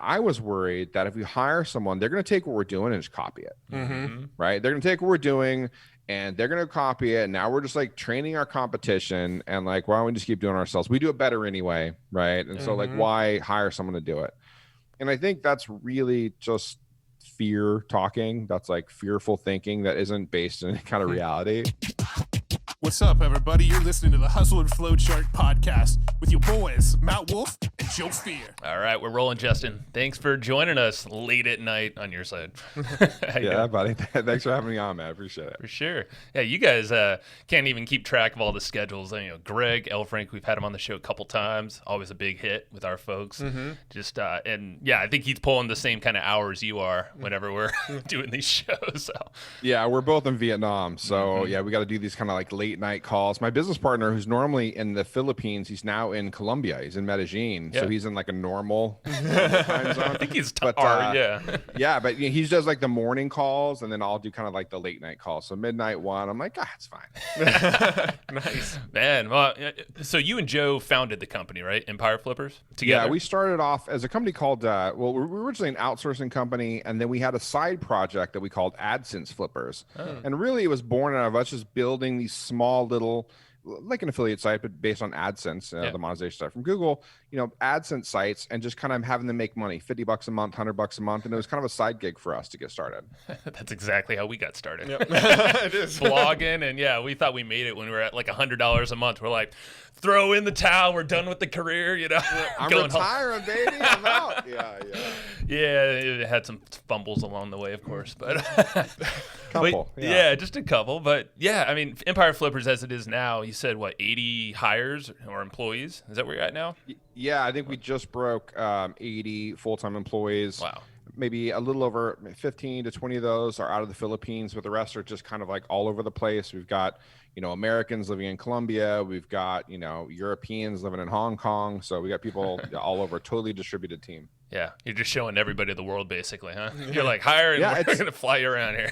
I was worried that if we hire someone, they're going to take what we're doing and just copy it, right? They're going to take what we're doing and they're going to copy it. And now we're just like training our competition and like, why don't we just keep doing it ourselves? We do it better anyway, right? And so like, why hire someone to do it? And I think that's really just fear talking. That's like fearful thinking that isn't based in any kind of reality. What's up, everybody? You're listening to the Hustle and Flowchart podcast with your boys, Matt Wolf and Joe Fear. All right, we're rolling, Justin. Thanks for joining us late at night on your side. Yeah, buddy. Thanks for having me on, man. I appreciate it. For sure. Yeah, you guys can't even keep track of all the schedules. You know, Greg Elfrink, we've had him on the show a couple times. Always a big hit with our folks. And yeah, I think he's pulling the same kind of hours you are whenever we're doing these shows. So. Yeah, we're both in Vietnam. So yeah, we got to do these kind of like late night calls. My business partner, who's normally in the Philippines, he's now in Colombia. He's in Medellin. So he's in like a normal time zone. I think he's yeah, but he does like the morning calls, and then I'll do kind of like the late night calls. So midnight one, I'm like, it's fine. Nice, man. Well, so you and Joe founded the company, right? Empire Flippers together. Yeah, we started off as a company called we were originally an outsourcing company, and then we had a side project that we called AdSense Flippers. And really, it was born out of us just building these small little, like an affiliate site, but based on AdSense, the monetization site from Google, AdSense sites, and just kind of having them make money, $50 a month, $100 a month. And it was kind of a side gig for us to get started. That's exactly how we got started. Yep. It is. Blogging. And we thought we made it when we were at like $100 a month. We're like, throw in the towel. We're done with the career, I'm retiring, baby. I'm out. Yeah, it had some fumbles along the way, of course, but couple. Just a couple. But yeah, I mean, Empire Flippers as it is now, you said 80 hires or employees? Is that where you're at now? Yeah, I think we just broke 80 full-time employees. Wow. Maybe a little over 15 to 20 of those are out of the Philippines, but the rest are just kind of like all over the place. We've got, Americans living in Colombia. We've got, Europeans living in Hong Kong. So we got people all over, totally distributed team. Yeah, you're just showing everybody the world, basically, huh? You're like, hire and we're going to fly you around here.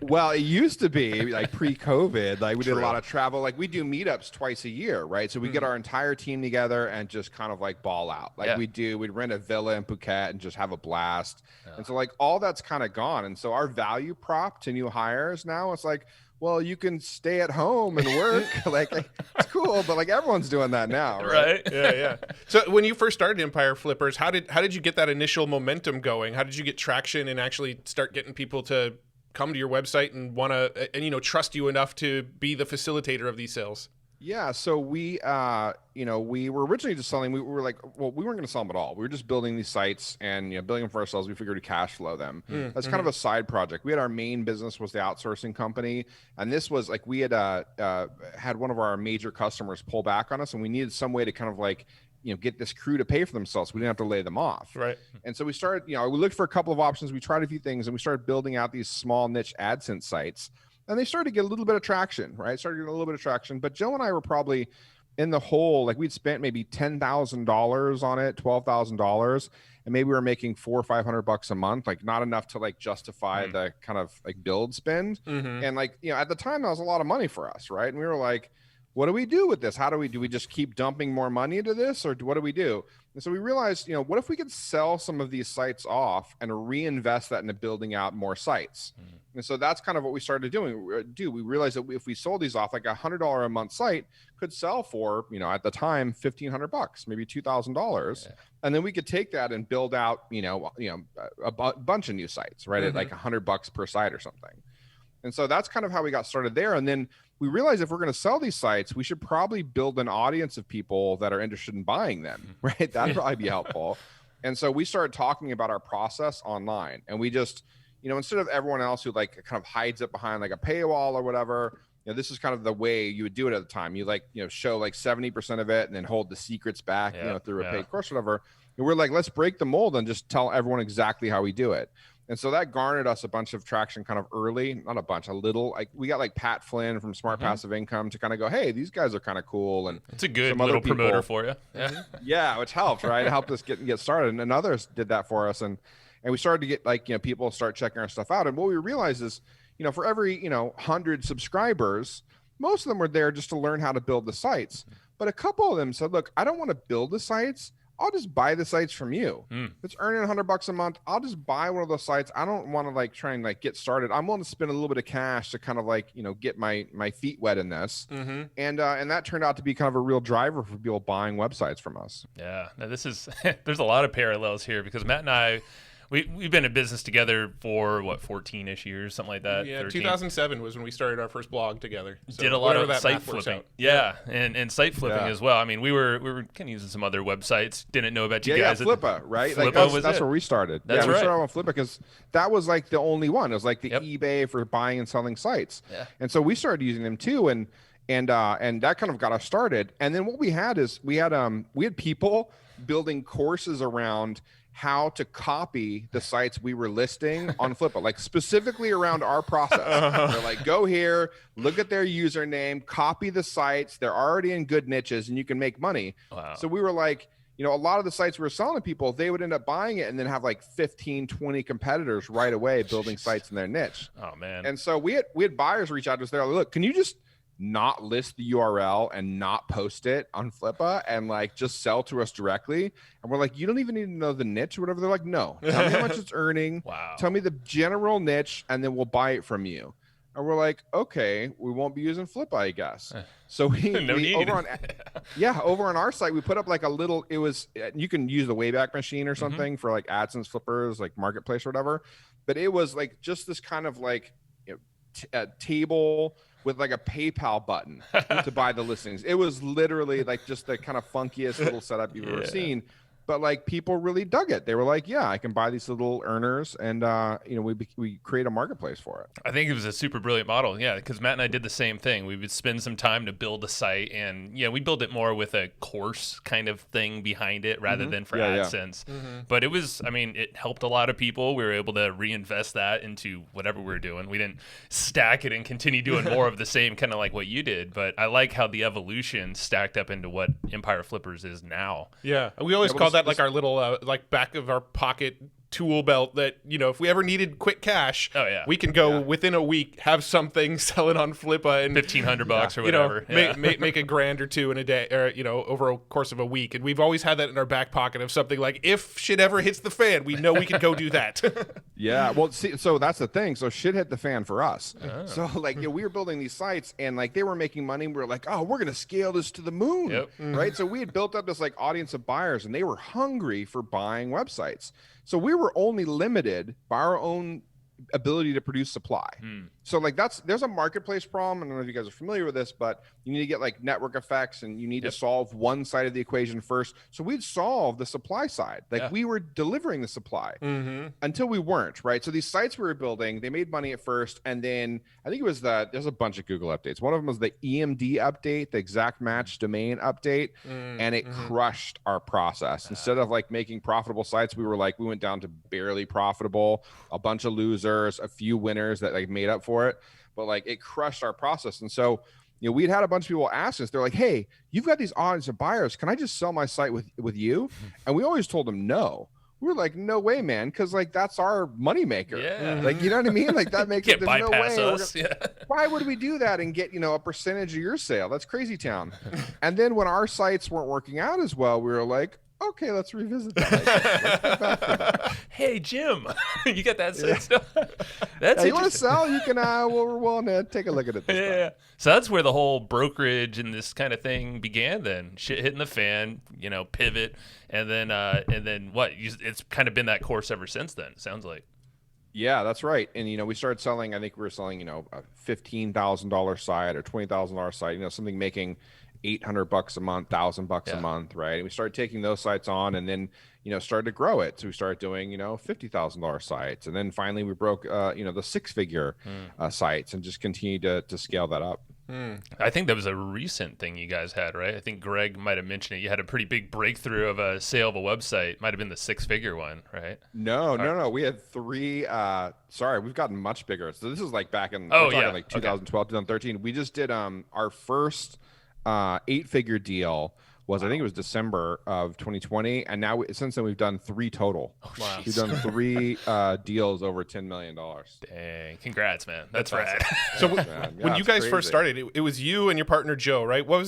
Well, it used to be like pre-COVID, like we did a lot of travel. Like we do meetups twice a year, right? So we get our entire team together and just kind of like ball out. Like we'd rent a villa in Phuket and just have a blast. And so like all that's kind of gone. And so our value prop to new hires now, it's like, well, you can stay at home and work. Like it's cool, but like everyone's doing that now, right? Yeah. So when you first started Empire Flippers, how did you get that initial momentum going? How did you get traction and actually start getting people to come to your website and want to and trust you enough to be the facilitator of these sales? Yeah, so we were originally just selling. We were like, well, we weren't going to sell them at all. We were just building these sites and building them for ourselves. We figured to cash flow them. That's kind of a side project. We had our main business was the outsourcing company, and this was like we had had one of our major customers pull back on us, and we needed some way to kind of like get this crew to pay for themselves. We didn't have to lay them off. Right. And so we started. We looked for a couple of options. We tried a few things, and we started building out these small niche AdSense sites. And they started to get a little bit of traction, right? But Joe and I were probably in the hole, like we'd spent maybe $10,000 on it, $12,000, and maybe we were making $400 or $500 a month, like not enough to like justify the kind of like build spend. And like, at the time that was a lot of money for us, right? And we were like, what do we do with this? Do we just keep dumping more money into this, or what do we do? And so we realized, what if we could sell some of these sites off and reinvest that into building out more sites? And so that's kind of what we started doing. We realized that if we sold these off, like $100 a month site could sell for, at the time, $1,500, maybe $2,000. Yeah. And then we could take that and build out, a bunch of new sites, right? At like $100 per site or something. And so that's kind of how we got started there. And then we realized if we're going to sell these sites, we should probably build an audience of people that are interested in buying them, right? That'd probably be helpful. And so we started talking about our process online, and we just, instead of everyone else who like kind of hides it behind like a paywall or whatever, this is kind of the way you would do it at the time. You like, show like 70% of it and then hold the secrets back, through a paid course or whatever. And we're like, let's break the mold and just tell everyone exactly how we do it. And so that garnered us a bunch of traction kind of early, not a bunch, a little. Like we got like Pat Flynn from Smart Passive Income to kind of go, hey, these guys are kind of cool. And it's a good little promoter for you. Yeah, which helped, right? It helped us get started. And others did that for us. And we started to get like, people start checking our stuff out. And what we realized is, for every, 100 subscribers, most of them were there just to learn how to build the sites. But a couple of them said, look, I don't want to build the sites. I'll just buy the sites from you. If it's earning $100 a month, I'll just buy one of those sites. I don't want to like try and like get started. I'm willing to spend a little bit of cash to kind of like, you know, get my feet wet in this. And that turned out to be kind of a real driver for people buying websites from us. Yeah. Now this is there's a lot of parallels here because Matt and I we've been in business together for what 14-ish years, something like that. Yeah, 13. 2007 was when we started our first blog together. So did a lot of that site math works flipping. out. Yeah, and site flipping Yeah. as well. I mean, we were kind of using some other websites. Didn't know about you guys. Yeah, Flippa, right? Flippa Like was that's it. where we started. That's we right. started on Flippa because that was like the only one. It was like the Yep. eBay for buying and selling sites. Yeah. And so we started using them too, and that kind of got us started. And then what we had is we had people building courses around how to copy the sites we were listing on Flippa, like specifically around our process. They're like, go here, look at their username, copy the sites. They're already in good niches and you can make money. Wow. So we were like, you know, a lot of the sites we were selling to people, they would end up buying it and then have like 15, 20 competitors right away building sites in their niche. Oh man. And so we had buyers reach out to us. They're like, look, can you just not list the URL and not post it on Flippa and like just sell to us directly? And we're like, you don't even need to know the niche or whatever. They're like, no, tell me how much it's earning. Wow. Tell me the general niche and then we'll buy it from you. And we're like, okay, we won't be using Flippa, I guess. So No need. over on our site, we put up like a little, it was, you can use the Wayback Machine or something for like AdSense flippers, like Marketplace or whatever. But it was like just this kind of like table with like a PayPal button to buy the listings. It was literally like just the kind of funkiest little setup you've ever seen. But like people really dug it. They were like, yeah, I can buy these little earners, and you know, we create a marketplace for it. I think it was a super brilliant model. Yeah, because Matt and I did the same thing. We would spend some time to build a site, and we build it more with a course kind of thing behind it rather than for AdSense. But it was, I mean, it helped a lot of people. We were able to reinvest that into whatever we were doing. We didn't stack it and continue doing more of the same, kind of like what you did. But I like how the evolution stacked up into what Empire Flippers is now. Yeah, we always call that like our little like back of our pocket tool belt that, you know, if we ever needed quick cash, we can go within a week, have something, sell it on Flippa, and $1,500 or whatever. You know, make a grand or two in a day, or you know, over a course of a week. And we've always had that in our back pocket of something like, if shit ever hits the fan, we know we can go do that. Yeah, well, see, so that's the thing. So shit hit the fan for us. So like, we were building these sites, and like they were making money. We were like, oh, we're gonna scale this to the moon, right? So we had built up this like audience of buyers, and they were hungry for buying websites. So we were only limited by our own ability to produce supply. So like there's a marketplace problem. I don't know if you guys are familiar with this, but you need to get like network effects, and you need to solve one side of the equation first. So we'd solve the supply side. Like we were delivering the supply until we weren't, right? So these sites we were building, they made money at first. And then I think it was there's a bunch of Google updates. One of them was the EMD update, the exact match domain update. And it crushed our process. Instead of like making profitable sites, we went down to barely profitable, a bunch of losers, a few winners that like made up for it, but like it crushed our process. And so, you know, we'd had a bunch of people ask us, they're like, hey, you've got these audience of buyers, can I just sell my site with you? And we always told them no. We were like, no way, man, because like that's our moneymaker. Like, you know what I mean? Like that makes Can't there's no bypass way us. why would we do that and get, you know, a percentage of your sale? That's crazy town. And then when our sites weren't working out as well, we were like, okay, let's revisit that. Let's get back to that. Hey, Jim, you got that site stuff? That's you want to sell? You can. We're willing to take a look at it. This time. So that's where the whole brokerage and this kind of thing began. Then shit hitting the fan, you know, pivot, and then what? It's kind of been that course ever since then. It sounds like. Yeah, that's right. And you know, we started selling. I think we were selling, you know, a $15,000 site or $20,000 site. You know, something making $800 a month, $1,000 a month, right? And we started taking those sites on, and then, you know, started to grow it. So we started doing, you know, $50,000 sites, and then finally we broke, you know, the six-figure sites, and just continued to scale that up. I think that was a recent thing you guys had, right? I think Greg might have mentioned it. You had a pretty big breakthrough of a sale of a website. Might have been the six-figure one, right? No. We had three. Sorry, we've gotten much bigger. So this is like back in like 2012, 2013. We just did our first 8-figure deal was I think it was December of 2020, and now since then we've done 3 total. Wow. We've done 3 deals over $10 million. Dang, congrats, man. That's awesome. rad. So when it's you guys crazy. first started, it was you and your partner Joe, right? What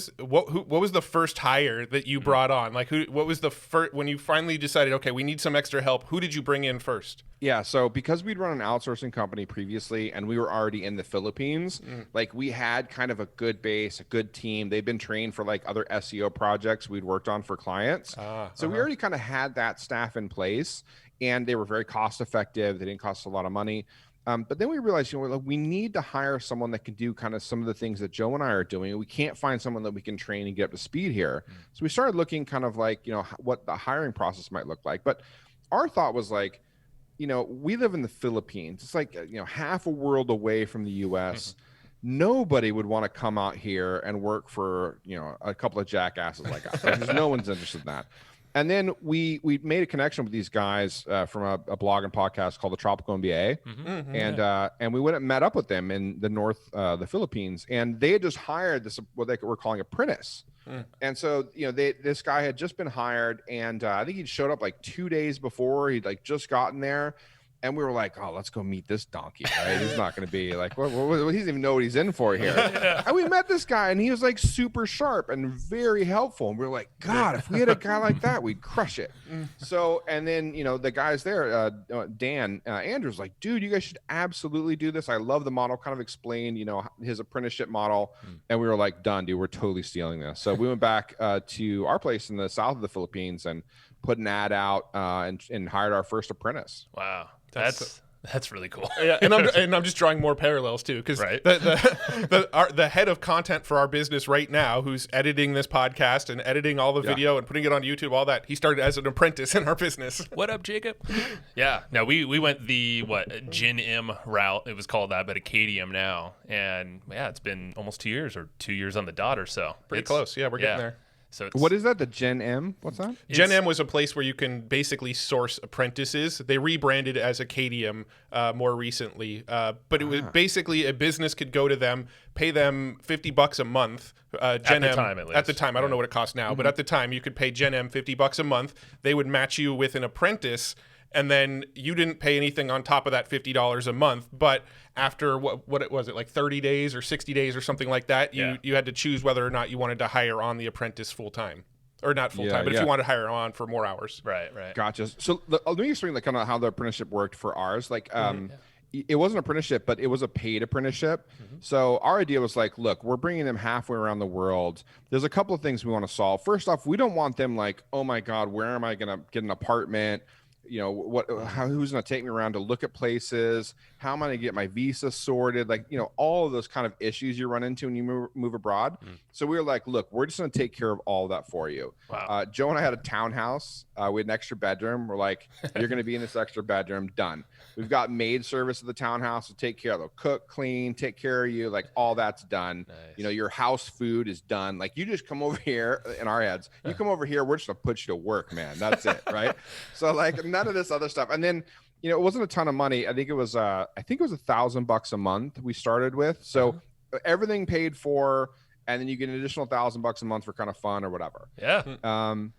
was the first hire that you brought on? Like what was the first when you finally decided, okay, we need some extra help? Who did you bring in first? Yeah, so because we'd run an outsourcing company previously and we were already in the Philippines, like we had kind of a good base, a good team. They'd been trained for like other SEO projects we'd worked on for clients. So we already kind of had that staff in place, and they were very cost effective. They didn't cost a lot of money. But then we realized, like, we need to hire someone that can do kind of some of the things that Joe and I are doing. We can't find someone that we can train and get up to speed here. So we started looking kind of like, what the hiring process might look like. But our thought was like, we live in the Philippines. It's like, half a world away from the U.S. Nobody would want to come out here and work for, a couple of jackasses like us. Like, no one's interested in that. And then we made a connection with these guys from a blog and podcast called the Tropical MBA, and we went and met up with them in the Philippines, and they had just hired this what they were calling Apprentice. And so, this guy had just been hired, and I think he'd showed up like 2 days before. He'd like just gotten there, and we were like, "Oh, let's go meet this donkey, right? He's not going to be like, he doesn't even know what he's in for here." And we met this guy, and he was like super sharp and very helpful. And we were like, "God, if we had a guy like that, we'd crush it." So, and then the guys there, Dan Andrews, like, "Dude, you guys should absolutely do this. I love the model." Kind of explained, his apprenticeship model, and we were like, "Done, dude. We're totally stealing this." So we went back to our place in the south of the Philippines and put an ad out and hired our first apprentice. Wow. That's really cool. Yeah, and I'm just drawing more parallels too, because the head of content for our business right now, who's editing this podcast and editing all the video and putting it on YouTube, all that, he started as an apprentice in our business. What up, Jacob? Yeah. No, we went the Gen M route. It was called that, but Acadium now, and it's been almost 2 years or 2 years on the dot or so. Pretty close. Yeah, we're getting there. So what is that? The Gen M? What's that? Gen M was a place where you can basically source apprentices. They rebranded as Acadium more recently, but it was basically a business could go to them, pay them $50 a month. Gen M, time, at least. At the time, I don't know what it costs now, but at the time, you could pay Gen M $50 a month. They would match you with an apprentice, and then you didn't pay anything on top of that $50 a month. But after what was it, like 30 days or 60 days or something like that, you had to choose whether or not you wanted to hire on the apprentice full time. Or not full time, but if you wanted to hire on for more hours. Right. Gotcha. So let me explain kind of how the apprenticeship worked for ours. Like, it wasn't an apprenticeship, but it was a paid apprenticeship. So our idea was like, look, we're bringing them halfway around the world. There's a couple of things we want to solve. First off, we don't want them like, oh my God, where am I going to get an apartment? Who's going to take me around to look at places? How am I going to get my visa sorted? Like, all of those kind of issues you run into when you move abroad. So we were like, look, we're just going to take care of all of that for you. Wow. Joe and I had a townhouse. We had an extra bedroom. We're like, you're going to be in this extra bedroom. Done. We've got maid service at the townhouse to take care of. They'll cook, clean, take care of you. Like, all that's done. Nice. Your house food is done. Like, you just come over here in our heads. You come over here, we're just going to put you to work, man. That's it. Right. So like, none of this other stuff. And then, it wasn't a ton of money. I think it was $1,000 a month we started with. So everything paid for, and then you get an additional $1,000 a month for kind of fun or whatever. Yeah. And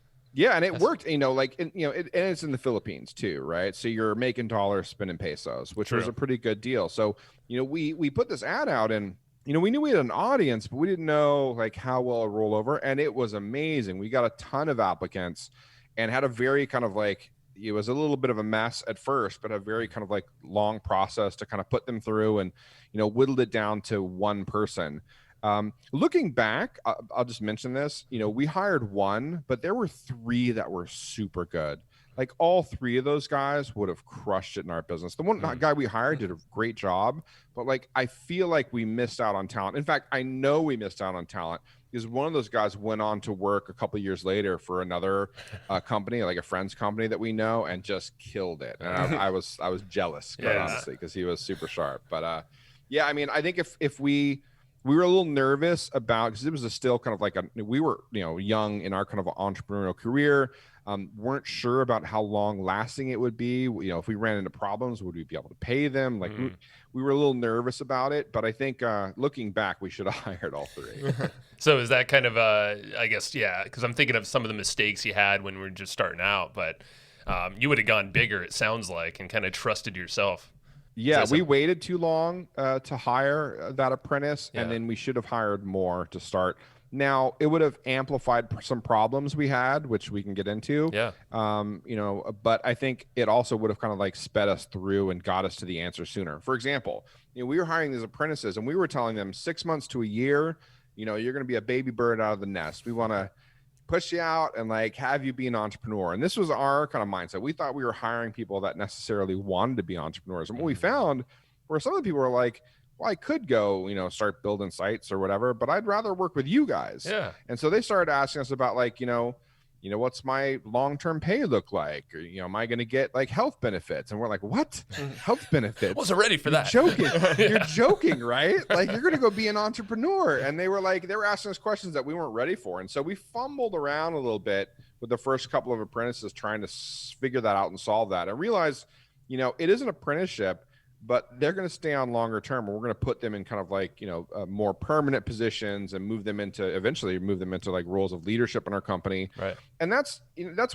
it worked, and it's in the Philippines too, right? So you're making dollars, spending pesos, which was a pretty good deal. So, we put this ad out, and, we knew we had an audience, but we didn't know like how well it roll over. And it was amazing. We got a ton of applicants and had a very kind of like, it was a little bit of a mess at first, but a very kind of like long process to kind of put them through and, whittled it down to one person. Looking back, I'll just mention this, we hired one, but there were 3 that were super good. Like, all 3 of those guys would have crushed it in our business. The one guy we hired did a great job, but like, I feel like we missed out on talent. In fact, I know we missed out on talent because one of those guys went on to work a couple of years later for another company, like a friend's company that we know, and just killed it. And I was jealous, quite honestly, because he was super sharp. But I mean, I think if we were a little nervous about, because it was still kind of like we were young in our kind of entrepreneurial career. weren't sure about how long lasting it would be. If we ran into problems, would we be able to pay them? Like we were a little nervous about it, but I think looking back, we should have hired all three. So is that kind of I guess, yeah, because I'm thinking of some of the mistakes you had when we were just starting out, but you would have gone bigger, it sounds like, and kind of trusted yourself. Yeah, we waited too long to hire that apprentice, Yeah. and then we should have hired more to start. Now, it would have amplified some problems we had, which we can get into. Yeah. But I think it also would have kind of like sped us through and got us to the answer sooner. For example, we were hiring these apprentices, and we were telling them 6 months to a year, you're going to be a baby bird out of the nest. We want to push you out and like have you be an entrepreneur. And this was our kind of mindset. We thought we were hiring people that necessarily wanted to be entrepreneurs. And what we found were some of the people were like, well, I could go, start building sites or whatever, but I'd rather work with you guys. Yeah. And so they started asking us about like, what's my long-term pay look like? Or, am I going to get like health benefits? And we're like, what? Health benefits? Wasn't ready for that. Joking. You're joking, right? Like you're going to go be an entrepreneur. And they were asking us questions that we weren't ready for. And so we fumbled around a little bit with the first couple of apprentices trying to figure that out and solve that and realize, it is an apprenticeship, but they're going to stay on longer term. We're going to put them in kind of like, more permanent positions and eventually move them into like roles of leadership in our company. Right. And that's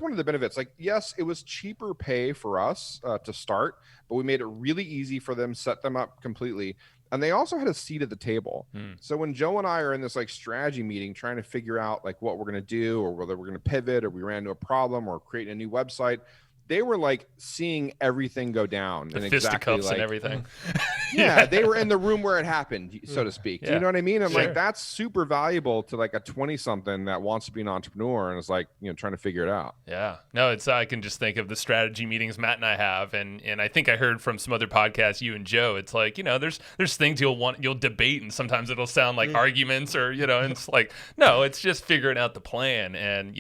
one of the benefits. Like, yes, it was cheaper pay for us to start, but we made it really easy for them, set them up completely. And they also had a seat at the table. So when Joe and I are in this like strategy meeting, trying to figure out like what we're going to do or whether we're going to pivot or we ran into a problem or creating a new website, they were like seeing everything go down. The and fisticuffs like, and everything. Yeah, they were in the room where it happened, so to speak. Do you know what I mean? And Sure. like that's super valuable to like a 20-something that wants to be an entrepreneur and is like, trying to figure it out. Yeah. No, I can just think of the strategy meetings Matt and I have, and I think I heard from some other podcasts, you and Joe, it's like, there's things you'll debate, and sometimes it'll sound like arguments or, and it's like, no, it's just figuring out the plan and,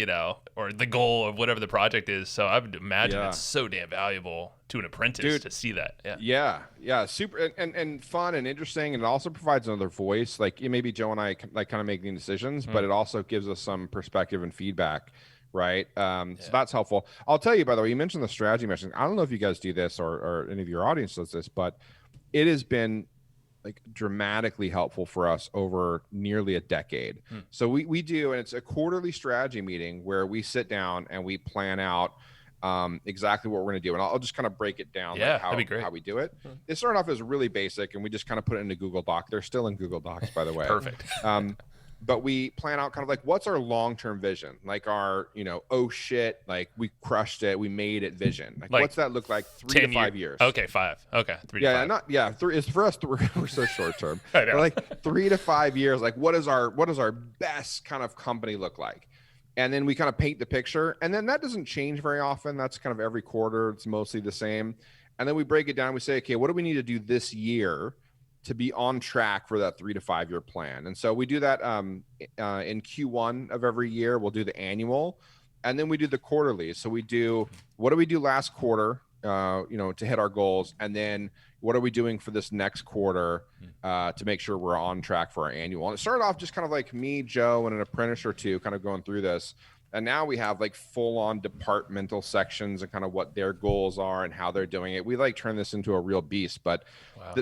or the goal of whatever the project is. So I would imagine it's so damn valuable to an apprentice to see that. Yeah. Super and fun and interesting. And it also provides another voice. Like maybe Joe and I like kind of making decisions, but it also gives us some perspective and feedback. Right. So that's helpful. I'll tell you, by the way, you mentioned the strategy messaging. I don't know if you guys do this or any of your audience does this, but it has been like dramatically helpful for us over nearly a decade. So we do, and it's a quarterly strategy meeting where we sit down and we plan out exactly what we're going to do. And I'll just kind of break it down, like that'd be great. how we do it. It started off as really basic, and we just kind of put it into Google Doc. They're still in Google Docs, by the way. Perfect. But we plan out kind of like, what's our long-term vision? Like our, oh shit, like we crushed it, we made it vision. Like what's that look like 3 to 5 years? Okay, 5. Okay, 3 to 5. 3 is for us. We're so short term. I know. But like 3 to 5 years. Like what does our best kind of company look like? And then we kind of paint the picture, and then that doesn't change very often. That's kind of every quarter. It's mostly the same. And then we break it down. We say, okay, what do we need to do this year to be on track for that 3 to 5 year plan? And so we do that in Q1 of every year. We'll do the annual, and then we do the quarterly. So we do, what do we do last quarter, to hit our goals? And then what are we doing for this next quarter to make sure we're on track for our annual? And it started off just kind of like me, Joe, and an apprentice or two kind of going through this. And now we have like full on departmental sections and kind of what their goals are and how they're doing it. We like turn this into a real beast. But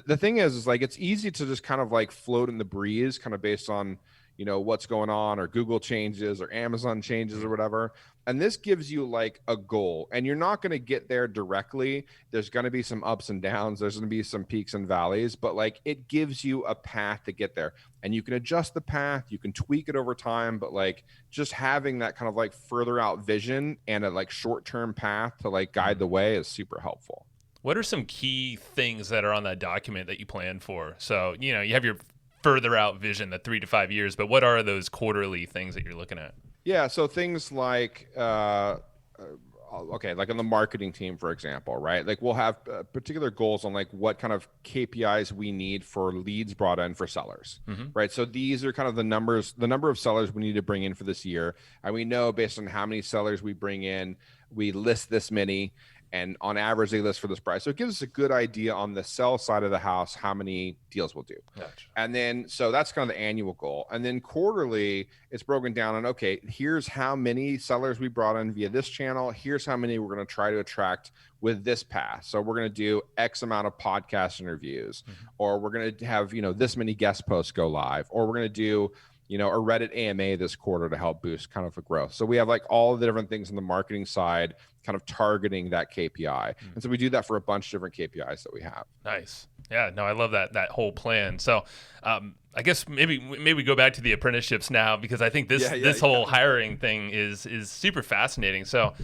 the thing is like, it's easy to just kind of like float in the breeze, kind of based on, what's going on, or Google changes or Amazon changes or whatever. And this gives you like a goal, and you're not going to get there directly. There's going to be some ups and downs. There's going to be some peaks and valleys, but like it gives you a path to get there, and you can adjust the path. You can tweak it over time, but like just having that kind of like further out vision and a like short-term path to like guide the way is super helpful. What are some key things that are on that document that you plan for? So, you have your further out vision, the 3 to 5 years, but what are those quarterly things that you're looking at? Yeah. So things like, okay, like on the marketing team, for example, right? Like we'll have particular goals on like what kind of KPIs we need for leads brought in for sellers, right? So these are kind of the number of sellers we need to bring in for this year. And we know based on how many sellers we bring in, we list this many. and on average they list for this price. So it gives us a good idea on the sell side of the house how many deals we'll do. Gotcha. And then so that's kind of the annual goal. And then quarterly it's broken down on, okay, here's how many sellers we brought in via this channel. Here's how many we're going to try to attract with this path. So we're going to do X amount of podcast interviews, or we're going to have, this many guest posts go live, or we're going to do, a Reddit AMA this quarter to help boost kind of a growth. So we have like all of the different things on the marketing side kind of targeting that KPI. And so we do that for a bunch of different KPIs that we have. Nice. Yeah, no, I love that whole plan. So I guess maybe we go back to the apprenticeships now, because I think this whole hiring thing is super fascinating. So,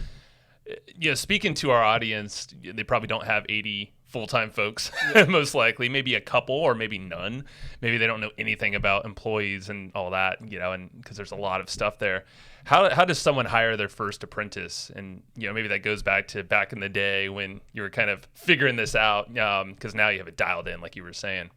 speaking to our audience, they probably don't have 80 full-time folks, most likely, maybe a couple or maybe none. Maybe they don't know anything about employees and all that, and because there's a lot of stuff there. How does someone hire their first apprentice? And, maybe that goes back in the day when you were kind of figuring this out, because now you have it dialed in, like you were saying.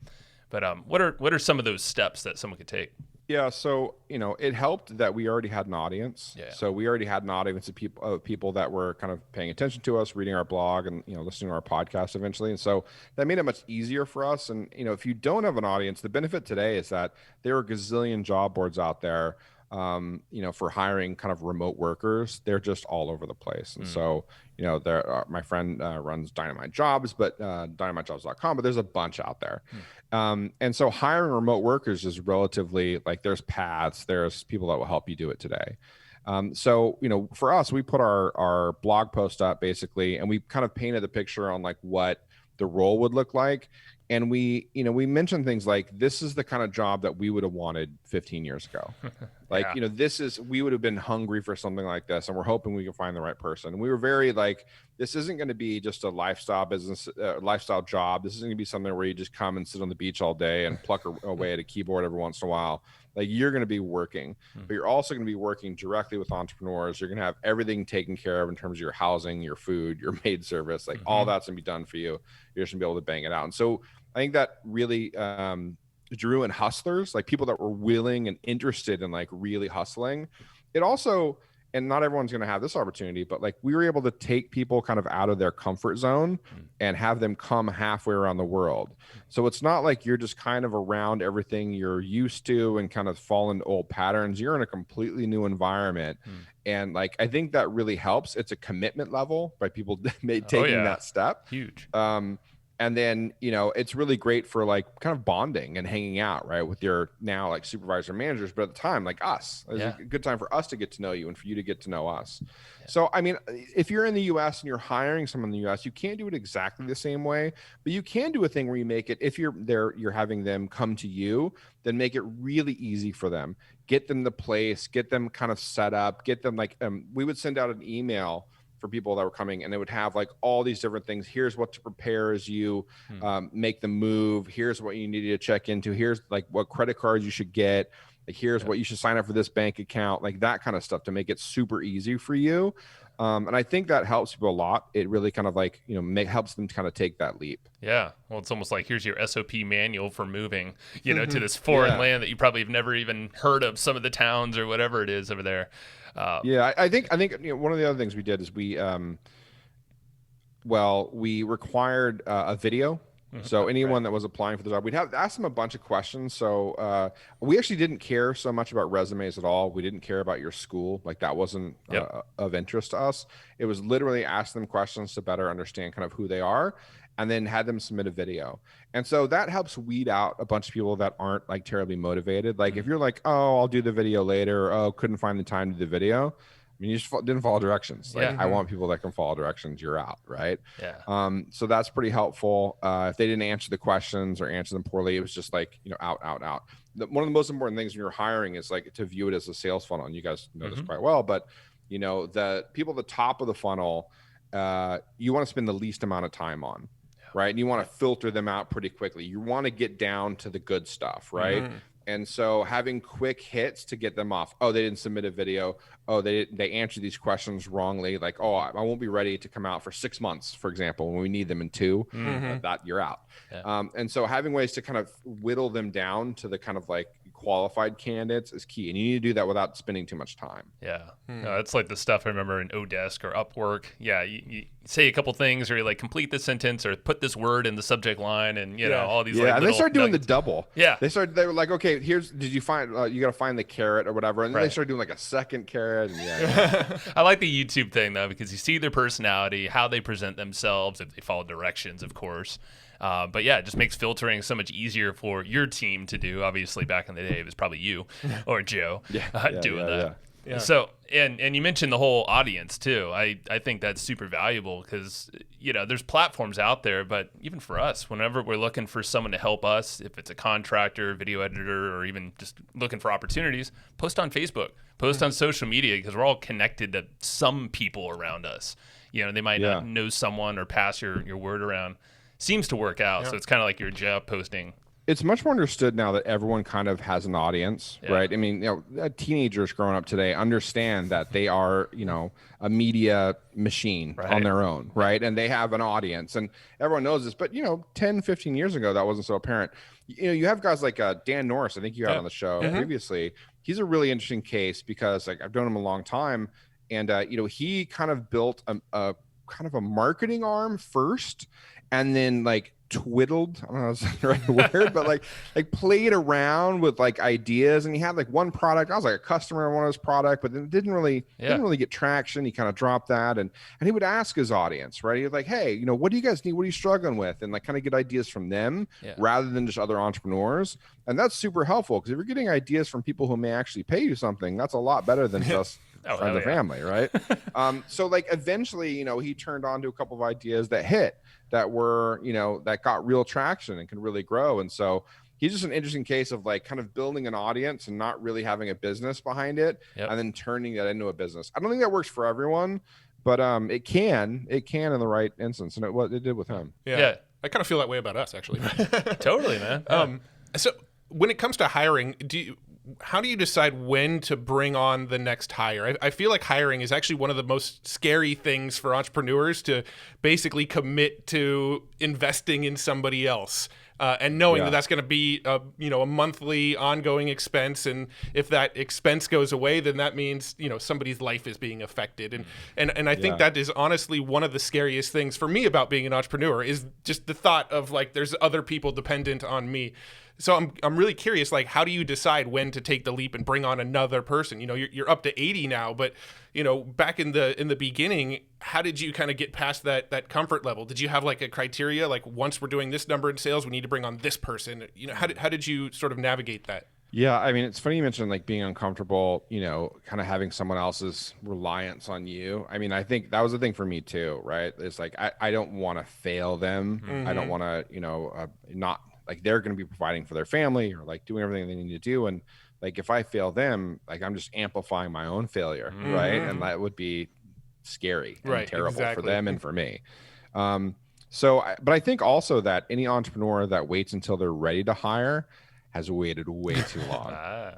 But what are some of those steps that someone could take? Yeah, so it helped that we already had an audience. Yeah. So we already had an audience of people that were kind of paying attention to us, reading our blog, and listening to our podcast eventually. And so that made it much easier for us. And if you don't have an audience, the benefit today is that there are a gazillion job boards out there. For hiring kind of remote workers. They're just all over the place. And so, my friend runs Dynamite Jobs, but dynamitejobs.com, but there's a bunch out there. And so hiring remote workers is relatively like there's paths, there's people that will help you do it today. So, for us, we put our blog post up basically, and we kind of painted the picture on like what the role would look like. And we mentioned things like, this is the kind of job that we would have wanted 15 years ago. Like, we would have been hungry for something like this, and we're hoping we can find the right person. And we were very like, this isn't going to be just a lifestyle business, lifestyle job. This isn't going to be something where you just come and sit on the beach all day and pluck away at a keyboard every once in a while. Like, you're going to be working, but you're also going to be working directly with entrepreneurs. You're going to have everything taken care of in terms of your housing, your food, your maid service, like all that's going to be done for you. You're just going to be able to bang it out. And so I think that really drew in hustlers, like people that were willing and interested in like really hustling. It also, and not everyone's going to have this opportunity, but like we were able to take people kind of out of their comfort zone and have them come halfway around the world. So it's not like you're just kind of around everything you're used to and kind of fall into old patterns. You're in a completely new environment. And like, I think that really helps. It's a commitment level by people taking that step. Huge. And then, it's really great for like kind of bonding and hanging out, right, with your now like supervisor managers. But at the time, like us, it's a good time for us to get to know you and for you to get to know us. Yeah. So, I mean, if you're in the US and you're hiring someone in the US, you can't do it exactly the same way, but you can do a thing where you make it, if you're there, you're having them come to you, then make it really easy for them. Get them the place, get them kind of set up, get them like, we would send out an email for people that were coming, and they would have like all these different things. Here's what to prepare as you make the move. Here's what you needed to check into. Here's like what credit cards you should get. Like, here's what you should sign up for this bank account, like that kind of stuff to make it super easy for you. And I think that helps people a lot. It really kind of like, helps them kind of take that leap. Yeah. Well, it's almost like here's your SOP manual for moving, to this foreign land that you probably have never even heard of, some of the towns or whatever it is over there. I think one of the other things we did is we required a video. So anyone that was applying for the job, we'd have asked them a bunch of questions. So we actually didn't care so much about resumes at all. We didn't care about your school. Like, that wasn't of interest to us. It was literally ask them questions to better understand kind of who they are, and then had them submit a video. And so that helps weed out a bunch of people that aren't like terribly motivated. Like, if you're like, oh, I'll do the video later, or, oh, couldn't find the time to do the video, I mean, you just didn't follow directions. Like, I want people that can follow directions. You're out, right? Yeah. So that's pretty helpful. If they didn't answer the questions or answer them poorly, it was just like, out. One of the most important things when you're hiring is like to view it as a sales funnel. And you guys know this quite well, but the people at the top of the funnel, you want to spend the least amount of time on. Right. And you want to filter them out pretty quickly. You want to get down to the good stuff. Right. And so having quick hits to get them off. Oh, they didn't submit a video. Oh, they answered these questions wrongly. Like, oh, I won't be ready to come out for 6 months, for example, when we need them in 2. That you're out. Yeah. And so having ways to kind of whittle them down to the kind of like qualified candidates is key. And you need to do that without spending too much time. Yeah. No, it's like the stuff I remember in Odesk or Upwork. Yeah. You say a couple things, or you like complete this sentence, or put this word in the subject line, and you know all these. Yeah, like, and they started doing nuggets. the double. Yeah, They were like, okay, did you find? You got to find the carrot or whatever, and then they Right. started doing like a second carrot. And I like the YouTube thing though, because you see their personality, how they present themselves, if they follow directions, of course. But yeah, it just makes filtering so much easier for your team to do. Obviously, back in the day, it was probably you or Joe doing that. Yeah. So, and you mentioned the whole audience too. I think that's super valuable because, you know, there's platforms out there, but even for us, whenever we're looking for someone to help us, if it's a contractor, video editor, or even just looking for opportunities, post on Facebook, post on social media, because we're all connected to some people around us. You know, they might not know someone or pass your word around. Seems to work out. So it's kind of like your job posting. it's much more understood now that everyone kind of has an audience, right? I mean, you know, teenagers growing up today understand that they are, you know, a media machine on their own, right? And they have an audience, and everyone knows this. But, you know, 10, 15 years ago, that wasn't so apparent. You know, you have guys like Dan Norris, I think you had on the show previously. He's a really interesting case because, like, I've known him a long time. And, you know, he kind of built a kind of a marketing arm first, and then, like, twiddled, I don't know if that's the right word, but like played around with like ideas. And he had like one product. I was like a customer of one of his product, but then it didn't really get traction. He kind of dropped that, and he would ask his audience, right? He was like, hey, you know, what do you guys need? What are you struggling with? And like kind of get ideas from them rather than just other entrepreneurs. And that's super helpful, because if you're getting ideas from people who may actually pay you something, that's a lot better than just friends and family, right? So like eventually, you know, he turned on to a couple of ideas that hit, that were, you know, that got real traction and can really grow. And so he's just an interesting case of like kind of building an audience and not really having a business behind it, and then turning that into a business. I don't think that works for everyone, but it can in the right instance, and it did with him. Yeah. I kind of feel that way about us, actually. Totally, man. So when it comes to hiring, how do you decide when to bring on the next hire? I feel like hiring is actually one of the most scary things for entrepreneurs, to basically commit to investing in somebody else. And knowing that that's going to be a monthly ongoing expense, and if that expense goes away, then that means, you know, somebody's life is being affected, and I think that is honestly one of the scariest things for me about being an entrepreneur, is just the thought of like there's other people dependent on me. So I'm really curious, like, how do you decide when to take the leap and bring on another person? You know, you're up to 80 now, but, you know, back in the beginning, how did you kind of get past that comfort level? Did you have like a criteria, like once we're doing this number in sales, we need to bring on this person? You know, how did you sort of navigate that? Yeah, I mean, it's funny you mentioned like being uncomfortable, you know, kind of having someone else's reliance on you. I mean, I think that was the thing for me too, right? It's like I don't want to fail them. I don't want to, you know, not like they're going to be providing for their family or like doing everything they need to do. And like, if I fail them, like I'm just amplifying my own failure. Right. And that would be scary and terrible for them and for me. But I think also that any entrepreneur that waits until they're ready to hire has waited way too long,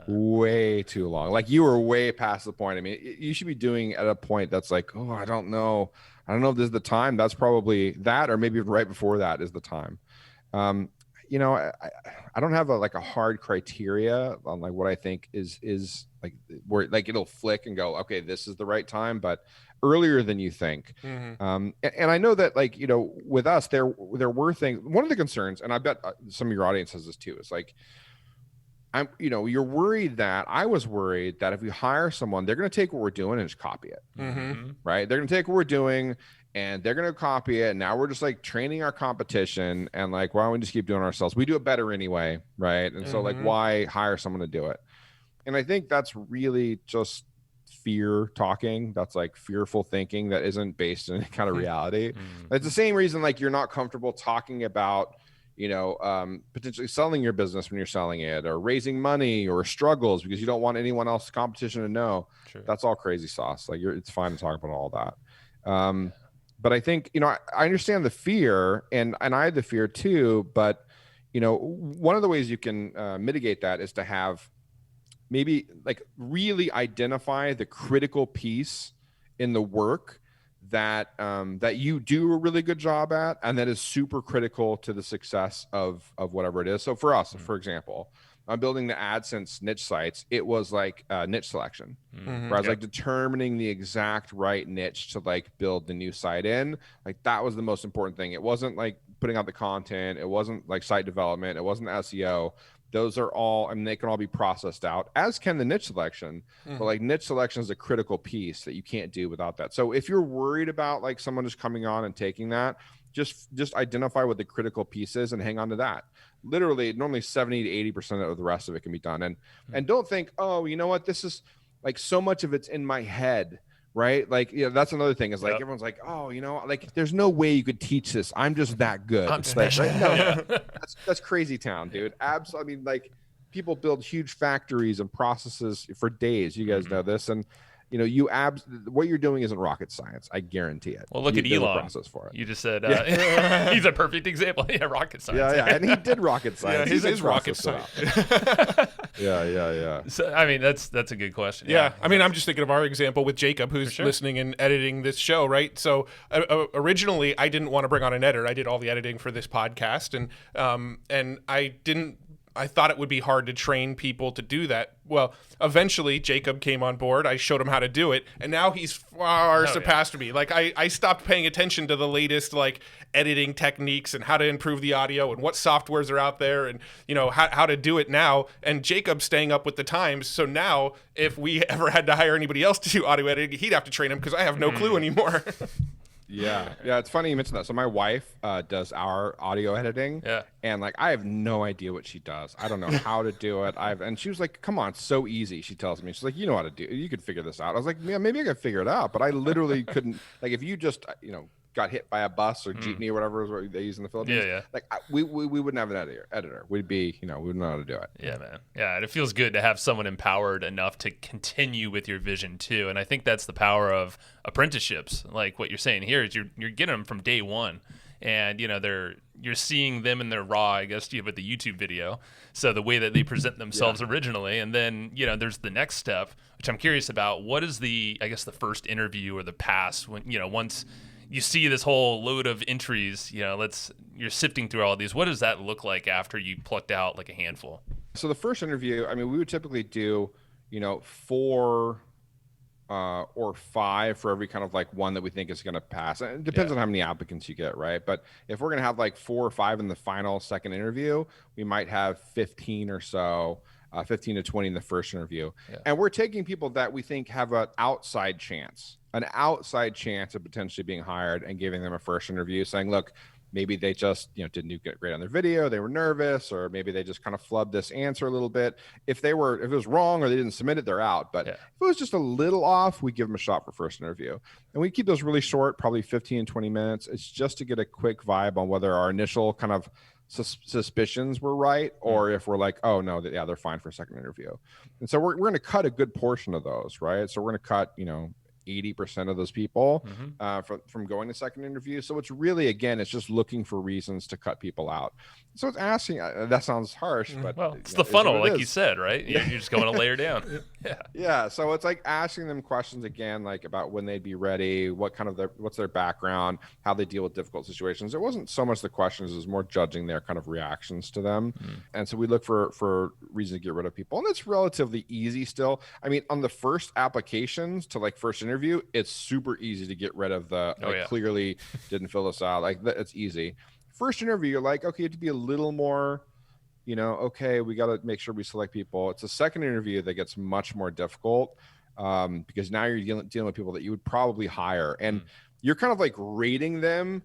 way too long. Like you were way past the point. I mean, you should be doing at a point that's like, oh, I don't know if this is the time. That's probably that, or maybe right before that is the time. You know, I don't have a hard criteria on like what I think is like where like it'll flick and go, okay, this is the right time, but earlier than you think. And I know that, like, you know, with us, there were things. One of the concerns, and I bet some of your audience has this too, is like, you're worried that I was worried that if we hire someone, they're going to take what we're doing and just copy it, right? They're going to take what we're doing and they're going to copy it. And now we're just like training our competition, and like, why don't we just keep doing it ourselves? We do it better anyway, right? And so like, why hire someone to do it? And I think that's really just fear talking. That's like fearful thinking that isn't based in any kind of reality. It's the same reason like you're not comfortable talking about, you know, potentially selling your business when you're selling it, or raising money, or struggles, because you don't want anyone else's competition to know. That's all crazy sauce. Like it's fine to talk about all that. But I think, you know, I understand the fear, and I had the fear too, but, you know, one of the ways you can mitigate that is to have maybe like really identify the critical piece in the work that that you do a really good job at, and that is super critical to the success of whatever it is. So for us, for example, I'm building the AdSense niche sites, it was like niche selection, where I was like determining the exact right niche to like build the new site in. Like that was the most important thing. It wasn't like putting out the content. It wasn't like site development. It wasn't SEO. Those are all, I mean, they can all be processed out, as can the niche selection. But like niche selection is a critical piece that you can't do without that. So if you're worried about like someone just coming on and taking that, just identify what the critical piece is and hang on to that. Literally, normally 70 to 80% of the rest of it can be done. And don't think, oh, you know what, this is like so much of it's in my head, right? Like, that's another thing is like everyone's like, oh, like there's no way you could teach this. I'm just that good. I'm it's like, special. right? No, that's crazy town, dude. Absolutely. I mean, like people build huge factories and processes for days. You guys know this. And what you're doing isn't rocket science. I guarantee it. Well, look at There's a Elon. process for it. You just said he's a perfect example. Yeah, rocket science. Yeah, and he did rocket science. Yeah, his rocket science. Yeah. So, I mean, that's a good question. Yeah, I mean, I'm just thinking of our example with Jacob, who's listening and editing this show, right? So originally, I didn't want to bring on an editor. I did all the editing for this podcast, and I thought it would be hard to train people to do that. Well, eventually Jacob came on board. I showed him how to do it, and now he's far surpassed me. Like I stopped paying attention to the latest like editing techniques and how to improve the audio and what softwares are out there and how to do it now. And Jacob's staying up with the times. So now if we ever had to hire anybody else to do audio editing, he'd have to train him because I have no clue anymore. Yeah, it's funny you mentioned that. So my wife does our audio editing, and like I have no idea what she does. I don't know how to do it. And she was like, "Come on, it's so easy." She tells me, she's like, "You know how to do it. You could figure this out." I was like, "Yeah, maybe I could figure it out," but I literally couldn't. Like, if you just got hit by a bus or jeepney or whatever is what they use in the Philippines, like we wouldn't have an editor. We'd be we wouldn't know how to do it. Yeah, man. Yeah, and it feels good to have someone empowered enough to continue with your vision too. And I think that's the power of apprenticeships. Like what you're saying here is you're getting them from day one, and you're seeing them in their raw. I guess with the YouTube video. So the way that they present themselves originally, and then there's the next step, which I'm curious about. What is the first interview or the pass when once you see this whole load of entries, you're sifting through all of these. What does that look like after you plucked out like a handful? So the first interview, I mean, we would typically do, 4 or 5 for every kind of like one that we think is going to pass. And it depends on how many applicants you get, right? But if we're going to have like 4 or 5 in the final second interview, we might have 15 or so. 15 to 20 in the first interview. And we're taking people that we think have an outside chance of potentially being hired and giving them a first interview saying, look, maybe they just, didn't do great on their video. They were nervous, or maybe they just kind of flubbed this answer a little bit. If it was wrong or they didn't submit it, they're out. But if it was just a little off, we give them a shot for first interview. And we keep those really short, probably 15, 20 minutes. It's just to get a quick vibe on whether our initial kind of suspicions were right, or if we're like, oh no, they're fine for a second interview. And so we're going to cut a good portion of those, right? So we're going to cut 80% of those people from going to second interview. So it's really, again, it's just looking for reasons to cut people out. So it's asking, that sounds harsh, but it's the funnel, like you said, right? You're just going to layer down. Yeah. So it's like asking them questions again, like about when they'd be ready, what's their background, how they deal with difficult situations. It wasn't so much the questions, it was more judging their kind of reactions to them. And so we look for reasons to get rid of people. And it's relatively easy still. I mean, on the first applications to like first interview, it's super easy to get rid of the clearly didn't fill this out. Like it's easy. First interview, you're like, okay, you have to be a little more, okay, we got to make sure we select people. It's a second interview that gets much more difficult because now you're dealing with people that you would probably hire, and you're kind of like rating them.